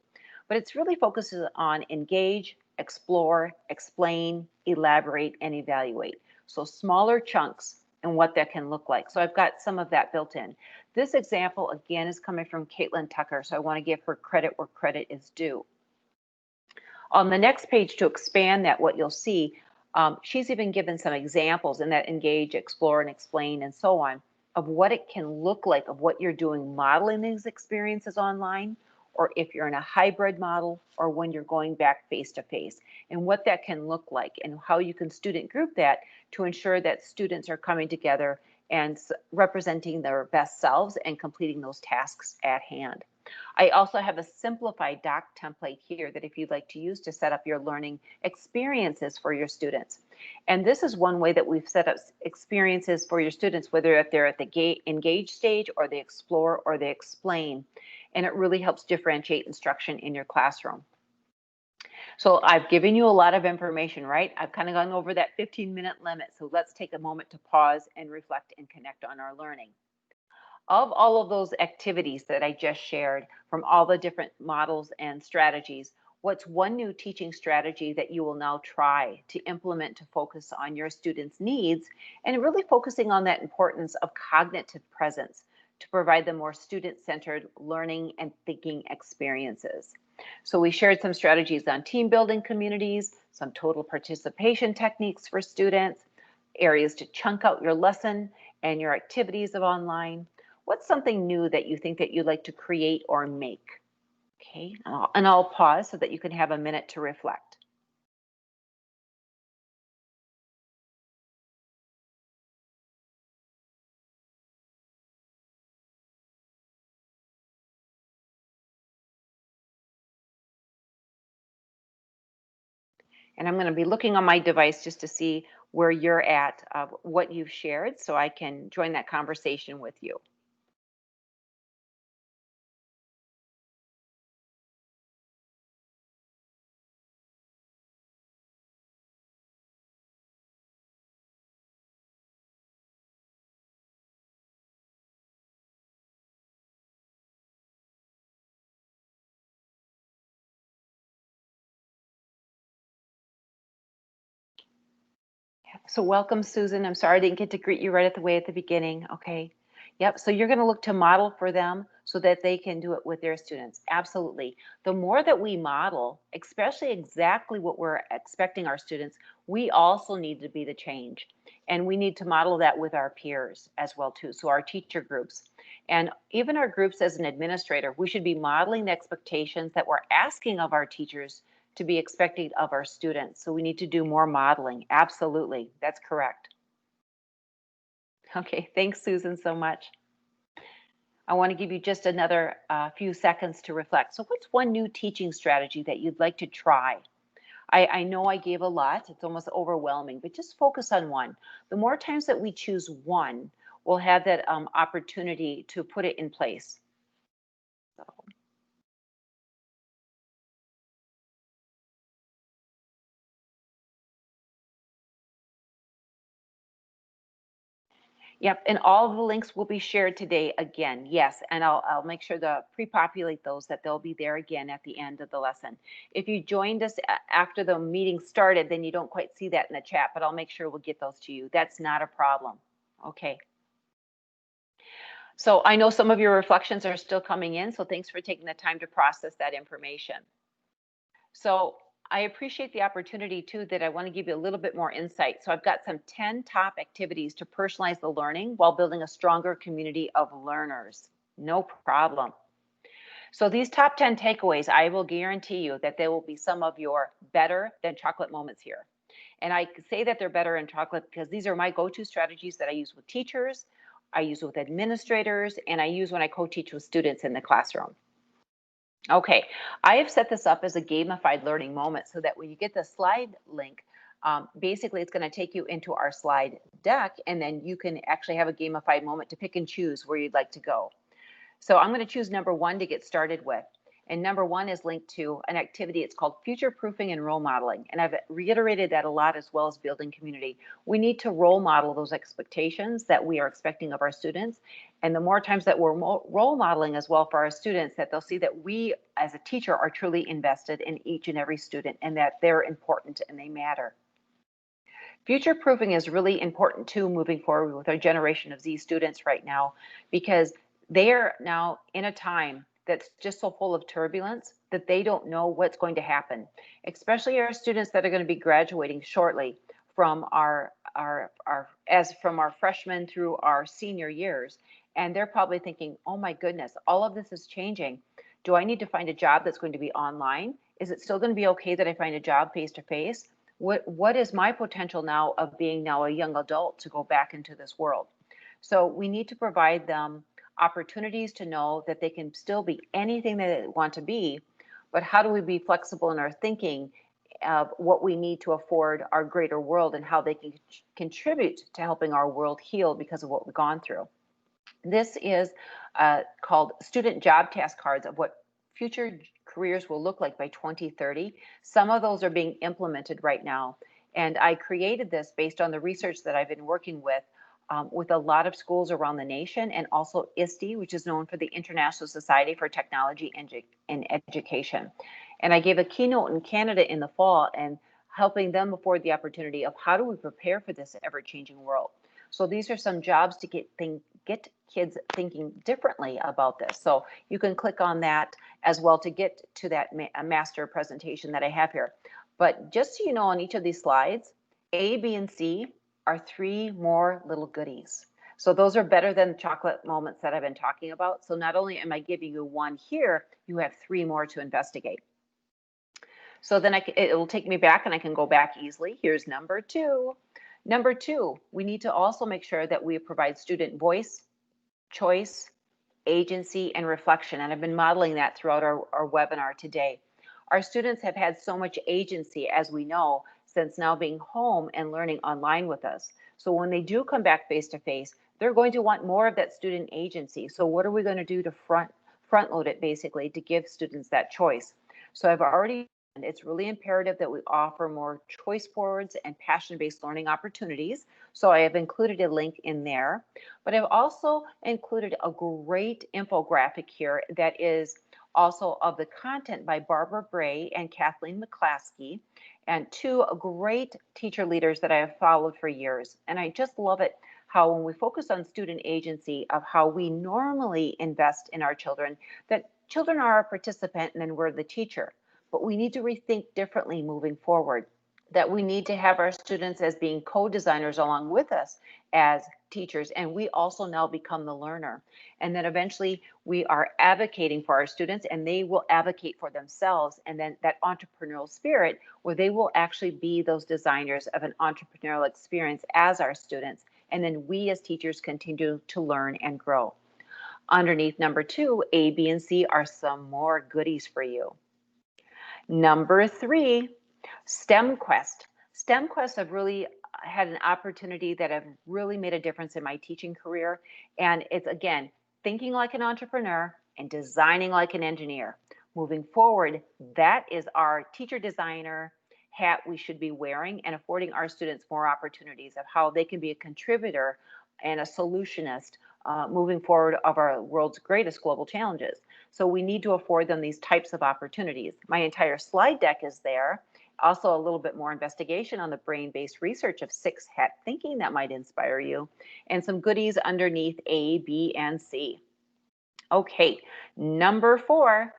But it's really focuses on engage, explore, explain, elaborate, and evaluate. So smaller chunks and what that can look like. So I've got some of that built in. This example, again, is coming from Caitlin Tucker, so I want to give her credit where credit is due. On the next page, to expand that, what you'll see, she's even given some examples in that engage, explore, and explain, and so on, of what it can look like, of what you're doing modeling these experiences online, or if you're in a hybrid model, or when you're going back face to face, and what that can look like, and how you can student group that to ensure that students are coming together and representing their best selves and completing those tasks at hand. I also have a simplified doc template here that if you'd like to use to set up your learning experiences for your students. And this is one way that we've set up experiences for your students, whether if they're at the engage stage or they explore or they explain. And it really helps differentiate instruction in your classroom. So I've given you a lot of information, right? I've kind of gone over that 15-minute limit. So let's take a moment to pause and reflect and connect on our learning. Of all of those activities that I just shared from all the different models and strategies, what's one new teaching strategy that you will now try to implement to focus on your students' needs and really focusing on that importance of cognitive presence to provide them more student-centered learning and thinking experiences? So we shared some strategies on team building communities, some total participation techniques for students, areas to chunk out your lesson and your activities of online. What's something new that you think that you'd like to create or make? Okay, and I'll pause so that you can have a minute to reflect. And I'm going to be looking on my device just to see where you're at of what you've shared so I can join that conversation with you. So welcome, Susan. I'm sorry I didn't get to greet you right at the way at the beginning. Okay. Yep. So you're going to look to model for them so that they can do it with their students. Absolutely. The more that we model, especially exactly what we're expecting our students, we also need to be the change. And we need to model that with our peers as well too. So our teacher groups and even our groups as an administrator, we should be modeling the expectations that we're asking of our teachers to be expected of our students. So we need to do more modeling. Absolutely. That's correct. Okay. Thanks, Susan, so much. I want to give you just another few seconds to reflect. So what's one new teaching strategy that you'd like to try? I know I gave a lot. It's almost overwhelming, but just focus on one. The more times that we choose one, we'll have that opportunity to put it in place. So, yep, and all of the links will be shared today again. Yes, and I'll make sure to pre-populate those that they'll be there again at the end of the lesson. If you joined us after the meeting started, then you don't quite see that in the chat, but I'll make sure we'll get those to you. That's not a problem. Okay. So I know some of your reflections are still coming in, so thanks for taking the time to process that information. So I appreciate the opportunity too that I want to give you a little bit more insight. So I've got some 10 top activities to personalize the learning while building a stronger community of learners. No problem. So these top 10 takeaways, I will guarantee you that there will be some of your better than chocolate moments here. And I say that they're better in chocolate because these are my go-to strategies that I use with teachers, I use with administrators, and I use when I co-teach with students in the classroom. Okay, I have set this up as a gamified learning moment so that when you get the slide link, basically it's going to take you into our slide deck, and then you can actually have a gamified moment to pick and choose where you'd like to go. So I'm going to choose number one to get started with. And number one is linked to an activity. It's called future proofing and role modeling. And I've reiterated that a lot as well as building community. We need to role model those expectations that we are expecting of our students. And the more times that we're role modeling as well for our students, that they'll see that we as a teacher are truly invested in each and every student and that they're important and they matter. Future proofing is really important too moving forward with our generation of Z students right now because they are now in a time that's just so full of turbulence that they don't know what's going to happen, especially our students that are going to be graduating shortly from our freshmen through our senior years. And they're probably thinking, oh my goodness, all of this is changing. Do I need to find a job that's going to be online? Is it still going to be okay that I find a job face to face? What is my potential now of being now a young adult to go back into this world? So we need to provide them opportunities to know that they can still be anything they want to be, but how do we be flexible in our thinking of what we need to afford our greater world and how they can contribute to helping our world heal because of what we've gone through. This is called student job task cards of what future careers will look like by 2030. Some of those are being implemented right now. And I created this based on the research that I've been working with a lot of schools around the nation, and also ISTE, which is known for the International Society for Technology and Education. And I gave a keynote in Canada in the fall and helping them afford the opportunity of how do we prepare for this ever-changing world. So these are some jobs to get kids thinking differently about this. So you can click on that as well to get to that master presentation that I have here. But just so you know, on each of these slides, A, B, and C are 3 more little goodies. So those are better than chocolate moments that I've been talking about. So not only am I giving you 1 here, you have 3 more to investigate. So then it will take me back and I can go back easily. Here's number 2. Number 2, we need to also make sure that we provide student voice, choice, agency, and reflection. And I've been modeling that throughout our webinar today. Our students have had so much agency, as we know, since now being home and learning online with us. So when they do come back face to face, they're going to want more of that student agency. So what are we going to do to front load it basically to give students that choice? So I've already it's really imperative that we offer more choice boards and passion-based learning opportunities. So I have included a link in there, but I've also included a great infographic here that is also of the content by Barbara Bray and Kathleen McClaskey, and 2 great teacher leaders that I have followed for years. And I just love it how when we focus on student agency of how we normally invest in our children, that children are a participant and then we're the teacher. But we need to rethink differently moving forward, that we need to have our students as being co-designers along with us as teachers, and we also now become the learner. And then eventually we are advocating for our students and they will advocate for themselves, and then that entrepreneurial spirit where they will actually be those designers of an entrepreneurial experience as our students, and then we as teachers continue to learn and grow. Underneath number 2, A, B, and C are some more goodies for you. Number 3, STEM Quest. STEM Quest have really had an opportunity that have really made a difference in my teaching career. And it's, again, thinking like an entrepreneur and designing like an engineer. Moving forward, that is our teacher designer hat we should be wearing and affording our students more opportunities of how they can be a contributor and a solutionist moving forward of our world's greatest global challenges. So we need to afford them these types of opportunities. My entire slide deck is there. Also a little bit more investigation on the brain-based research of 6-hat thinking that might inspire you, and some goodies underneath A, B, and C. Okay, number 4,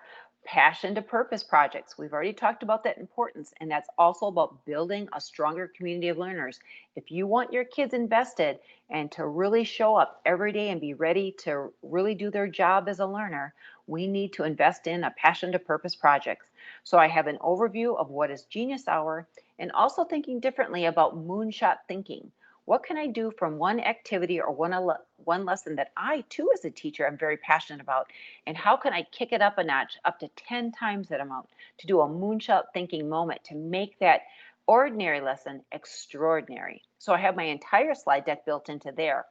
passion to purpose projects. We've already talked about that importance, and that's also about building a stronger community of learners. If you want your kids invested and to really show up every day and be ready to really do their job as a learner, we need to invest in a passion to purpose projects. So I have an overview of what is Genius Hour and also thinking differently about moonshot thinking. What can I do from one activity or one lesson that I too as a teacher am very passionate about, and how can I kick it up a notch up to 10 times that amount to do a moonshot thinking moment to make that ordinary lesson extraordinary. So I have my entire slide deck built into there.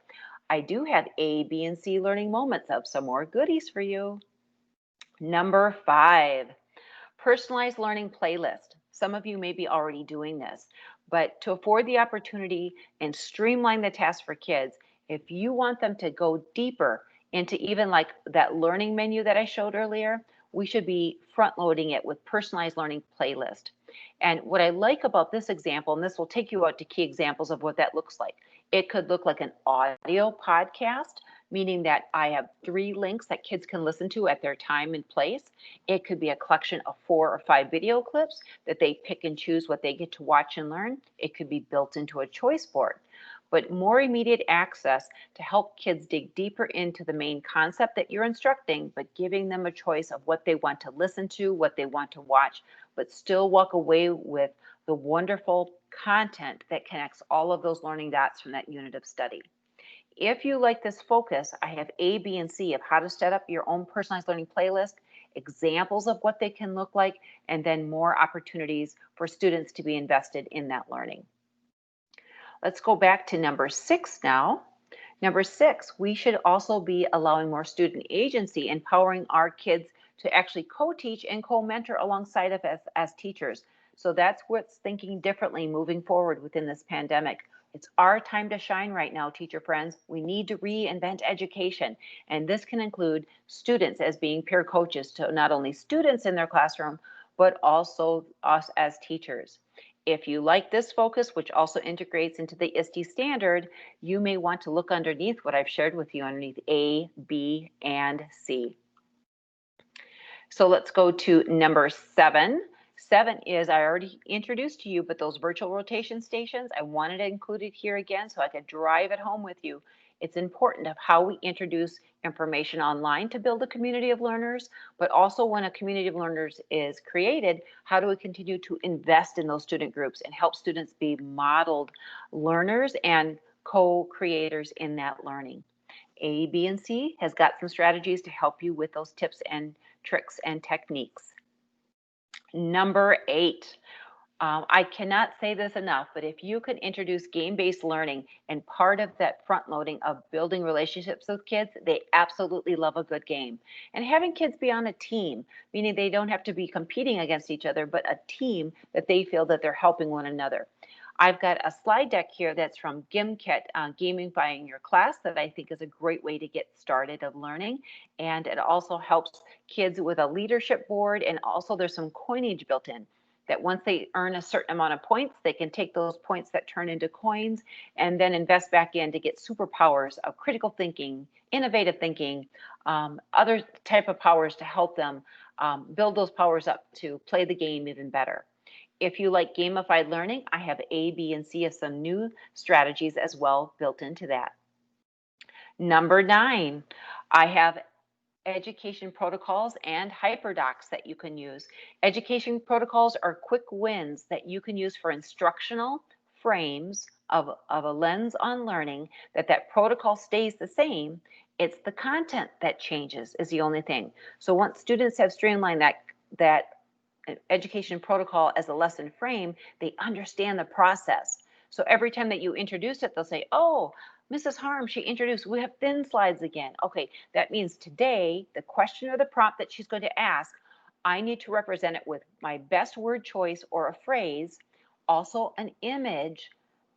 I do have A, B, and C learning moments of some more goodies for you. Number 5, personalized learning playlist. Some of you may be already doing this, but to afford the opportunity and streamline the task for kids, if you want them to go deeper into even like that learning menu that I showed earlier, we should be front loading it with personalized learning playlist. And what I like about this example, and this will take you out to key examples of what that looks like. It could look like an audio podcast, meaning that I have 3 links that kids can listen to at their time and place. It could be a collection of 4 or 5 video clips that they pick and choose what they get to watch and learn. It could be built into a choice board. But more immediate access to help kids dig deeper into the main concept that you're instructing, but giving them a choice of what they want to listen to, what they want to watch, but still walk away with the wonderful content that connects all of those learning dots from that unit of study. If you like this focus, I have A, B, and C of how to set up your own personalized learning playlist, examples of what they can look like, and then more opportunities for students to be invested in that learning. Let's go back to number 6 now. Number 6, we should also be allowing more student agency, empowering our kids to actually co-teach and co-mentor alongside of us as teachers. So that's what's thinking differently moving forward within this pandemic. It's our time to shine right now, teacher friends. We need to reinvent education. And this can include students as being peer coaches to not only students in their classroom, but also us as teachers. If you like this focus, which also integrates into the ISTE standard, you may want to look underneath what I've shared with you underneath A, B, and C. So let's go to number 7. 7 is, I already introduced to you, but those virtual rotation stations, I wanted to include it here again so I could drive it home with you. It's important of how we introduce information online to build a community of learners, but also when a community of learners is created, how do we continue to invest in those student groups and help students be modeled learners and co-creators in that learning. A, B, and C has got some strategies to help you with those tips and tricks and techniques. Number 8, I cannot say this enough, but if you can introduce game-based learning and part of that front loading of building relationships with kids, they absolutely love a good game. And having kids be on a team, meaning they don't have to be competing against each other, but a team that they feel that they're helping one another. I've got a slide deck here that's from GimKit, Gamifying Your Class, that I think is a great way to get started of learning. And it also helps kids with a leadership board, and also there's some coinage built in that once they earn a certain amount of points, they can take those points that turn into coins and then invest back in to get superpowers of critical thinking, innovative thinking, other type of powers to help them build those powers up to play the game even better. If you like gamified learning, I have A, B, and C of some new strategies as well built into that. Number 9, I have education protocols and hyperdocs that you can use. Education protocols are quick wins that you can use for instructional frames of a lens on learning, that protocol stays the same. It's the content that changes is the only thing. So once students have streamlined that education protocol as a lesson frame, they understand the process. So every time that you introduce it, they'll say, oh, Mrs. Harm, she introduced, we have thin slides again. Okay, that means today, the question or the prompt that she's going to ask, I need to represent it with my best word choice or a phrase, also an image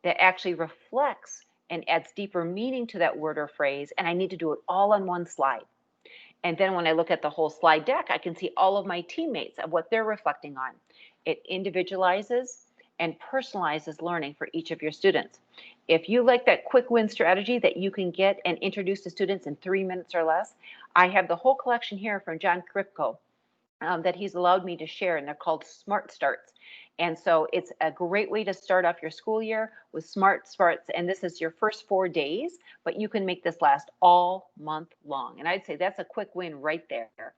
that actually reflects and adds deeper meaning to that word or phrase, and I need to do it all on one slide. And then when I look at the whole slide deck, I can see all of my teammates of what they're reflecting on. It individualizes and personalizes learning for each of your students. If you like that quick win strategy that you can get and introduce to students in 3 minutes or less, I have the whole collection here from John Kripko that he's allowed me to share, and they're called Smart Starts. And so it's a great way to start off your school year with Smart Starts. And this is your first 4 days, but you can make this last all month long. And I'd say that's a quick win right there.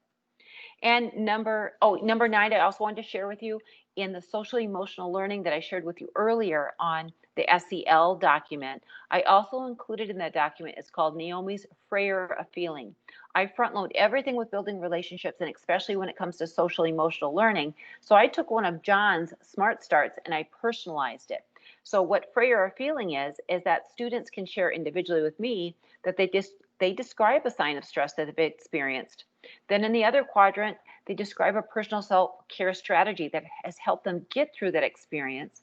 And number 9, I also wanted to share with you in the social emotional learning that I shared with you earlier on the SEL document. I also included in that document, it's called Naomi's Frayer of Feeling. I front load everything with building relationships, and especially when it comes to social emotional learning. So I took one of John's Smart Starts and I personalized it. So what Frayer of Feeling is that students can share individually with me that they describe a sign of stress that they've experienced. Then in the other quadrant, they describe a personal self-care strategy that has helped them get through that experience.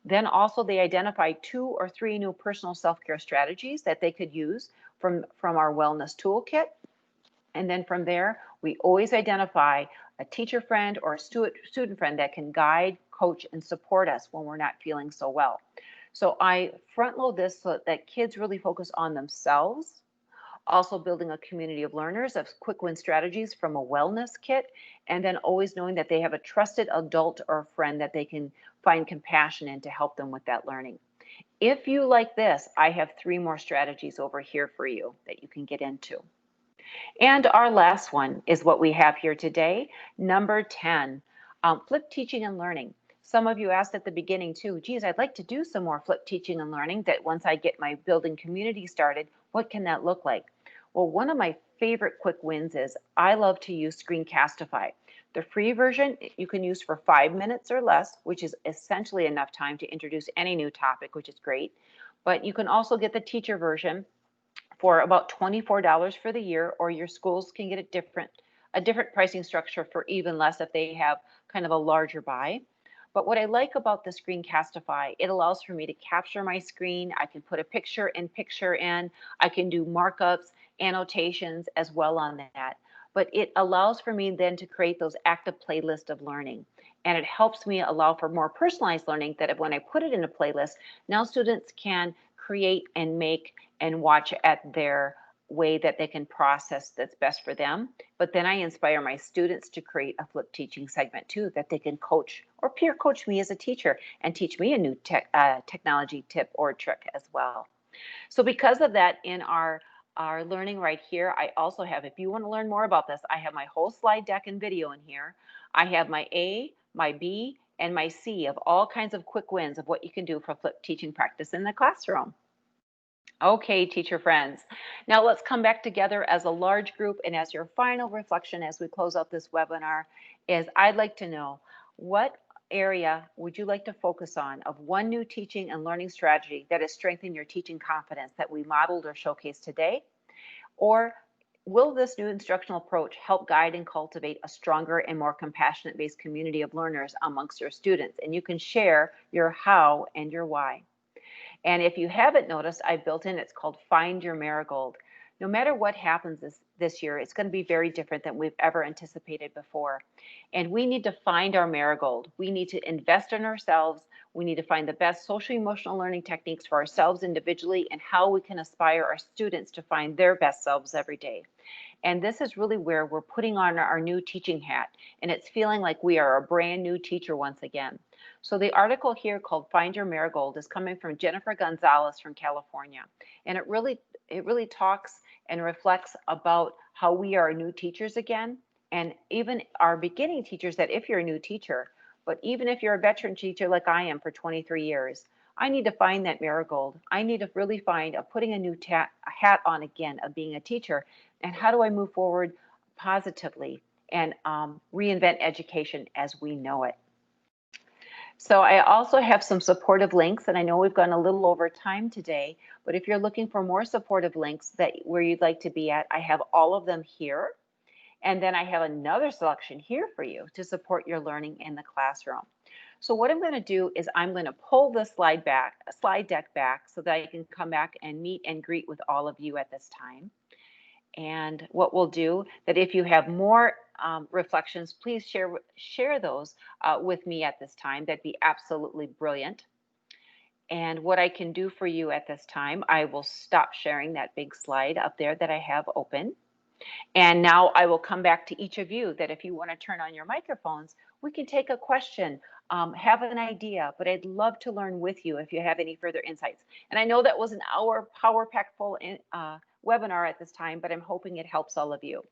Then also they identify 2 or 3 new personal self-care strategies that they could use from our wellness toolkit. And then from there, we always identify a teacher friend or a student friend that can guide, coach, and support us when we're not feeling so well. So I front load this so that kids really focus on themselves, also building a community of learners of quick win strategies from a wellness kit, and then always knowing that they have a trusted adult or friend that they can find compassion in to help them with that learning. If you like this, I have 3 more strategies over here for you that you can get into. And our last one is what we have here today, number 10, flip teaching and learning. Some of you asked at the beginning too, geez, I'd like to do some more flipped teaching and learning that once I get my building community started, what can that look like? Well, one of my favorite quick wins is I love to use Screencastify. The free version you can use for 5 minutes or less, which is essentially enough time to introduce any new topic, which is great. But you can also get the teacher version for about $24 for the year, or your schools can get a different pricing structure for even less if they have kind of a larger buy. But what I like about the Screencastify, it allows for me to capture my screen. I can put a picture in. I can do markups, annotations as well on that. But it allows for me then to create those active playlists of learning. And it helps me allow for more personalized learning that when I put it in a playlist, now students can create and make and watch at their way that they can process that's best for them. But then I inspire my students to create a flipped teaching segment too, that they can coach or peer coach me as a teacher and teach me a new technology tip or trick as well. So because of that, in our learning right here, I also have, if you want to learn more about this, I have my whole slide deck and video in here. I have my A, my B, and my C of all kinds of quick wins of what you can do for flipped teaching practice in the classroom. Okay, teacher friends. Now let's come back together as a large group, and as your final reflection as we close out this webinar is I'd like to know, what area would you like to focus on of one new teaching and learning strategy that has strengthened your teaching confidence that we modeled or showcased today? Or will this new instructional approach help guide and cultivate a stronger and more compassionate based community of learners amongst your students? And you can share your how and your why. And if you haven't noticed, I've built in, it's called Find Your Marigold. No matter what happens this year, it's going to be very different than we've ever anticipated before. And we need to find our marigold. We need to invest in ourselves. We need to find the best social emotional learning techniques for ourselves individually and how we can aspire our students to find their best selves every day. And this is really where we're putting on our new teaching hat, and it's feeling like we are a brand new teacher once again. So the article here called Find Your Marigold is coming from Jennifer Gonzalez from California. And it really talks and reflects about how we are new teachers again, and even our beginning teachers, that if you're a new teacher, but even if you're a veteran teacher like I am for 23 years, I need to find that marigold. I need to really find putting a new hat on again of being a teacher, and how do I move forward positively and reinvent education as we know it. So I also have some supportive links, and I know we've gone a little over time today, but if you're looking for more supportive links that where you'd like to be at, I have all of them here. And then I have another selection here for you to support your learning in the classroom. So what I'm going to do is I'm going to pull the slide deck back so that I can come back and meet and greet with all of you at this time. And what we'll do, that if you have more reflections, please share those with me at this time. That'd be absolutely brilliant. And what I can do for you at this time, I will stop sharing that big slide up there that I have open. And now I will come back to each of you, that if you want to turn on your microphones, we can take a question, have an idea, but I'd love to learn with you if you have any further insights. And I know that was an hour power pack full webinar at this time, but I'm hoping it helps all of you.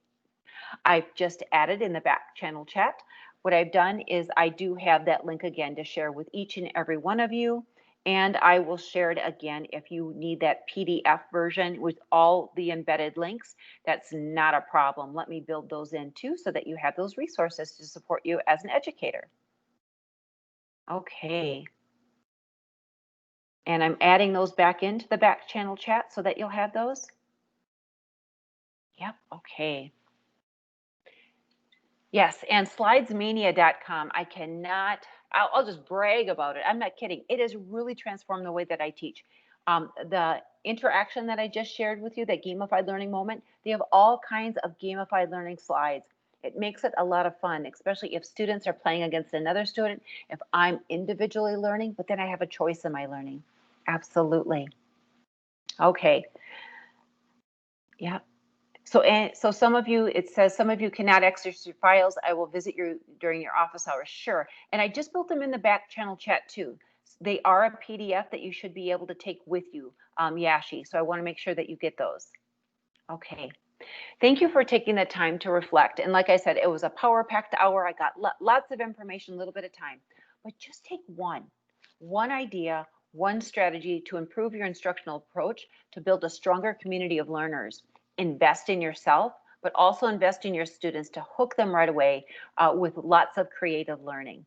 I've just added in the back channel chat. What I've done is I do have that link again to share with each and every one of you. And I will share it again if you need that PDF version with all the embedded links. That's not a problem. Let me build those in too so that you have those resources to support you as an educator. Okay. And I'm adding those back into the back channel chat so that you'll have those. Yep, okay. Yes, and slidesmania.com. I'll just brag about it. I'm not kidding. It has really transformed the way that I teach. The interaction that I just shared with you, that gamified learning moment, they have all kinds of gamified learning slides. It makes it a lot of fun, especially if students are playing against another student, if I'm individually learning, but then I have a choice in my learning. Absolutely. Okay. Yeah. So some of you, it says some of you cannot access your files. I will visit you during your office hours. Sure. And I just built them in the back channel chat too. They are a PDF that you should be able to take with you, Yashi. So I want to make sure that you get those. Okay. Thank you for taking the time to reflect. And like I said, it was a power packed hour. I got lots of information, a little bit of time. but just take one idea, one strategy to improve your instructional approach to build a stronger community of learners. Invest in yourself, but also invest in your students to hook them right away with lots of creative learning.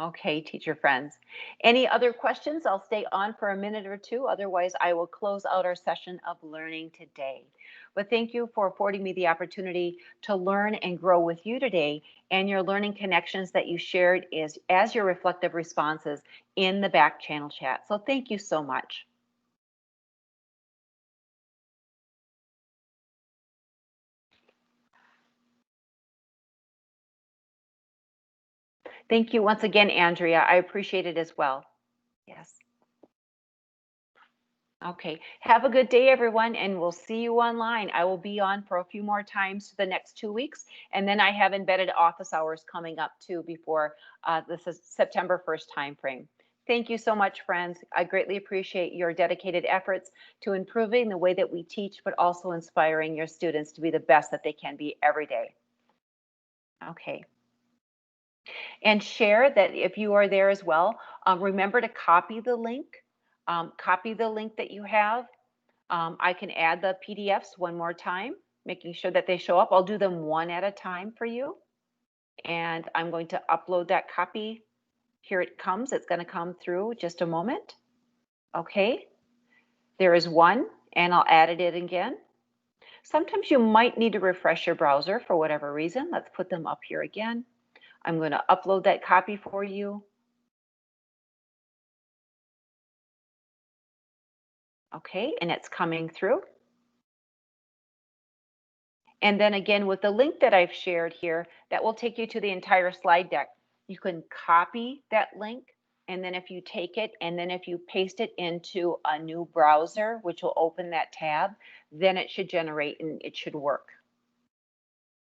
Okay, teacher friends. Any other questions? I'll stay on for a minute or two. Otherwise, I will close out our session of learning today. But thank you for affording me the opportunity to learn and grow with you today, and your learning connections that you shared is as your reflective responses in the back channel chat. So thank you so much. Thank you once again, Andrea. I appreciate it as well. Yes. Okay. Have a good day, everyone, and we'll see you online. I will be on for a few more times for the next 2 weeks, and then I have embedded office hours coming up too before this is September 1st timeframe. Thank you so much, friends. I greatly appreciate your dedicated efforts to improving the way that we teach, but also inspiring your students to be the best that they can be every day. Okay. And share that if you are there as well, remember to copy the link. Copy the link that you have. I can add the PDFs one more time, making sure that they show up. I'll do them one at a time for you. And I'm going to upload that copy. Here it comes. It's going to come through just a moment. Okay, there is one, and I'll add it in again. Sometimes you might need to refresh your browser for whatever reason. Let's put them up here again. I'm going to upload that copy for you. Okay, and it's coming through. And then again, with the link that I've shared here, that will take you to the entire slide deck. You can copy that link, and then if you take it, and then if you paste it into a new browser, which will open that tab, then it should generate and it should work.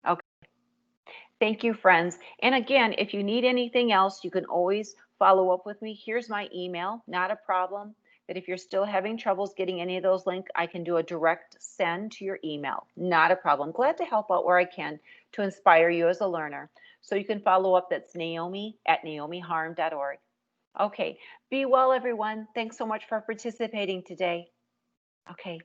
Okay. Thank you, friends. And again, if you need anything else, you can always follow up with me. Here's my email, not a problem. But if you're still having troubles getting any of those links, I can do a direct send to your email. Not a problem. Glad to help out where I can to inspire you as a learner. So you can follow up. That's naomi@naomiharm.org. Okay. Be well, everyone. Thanks so much for participating today. Okay.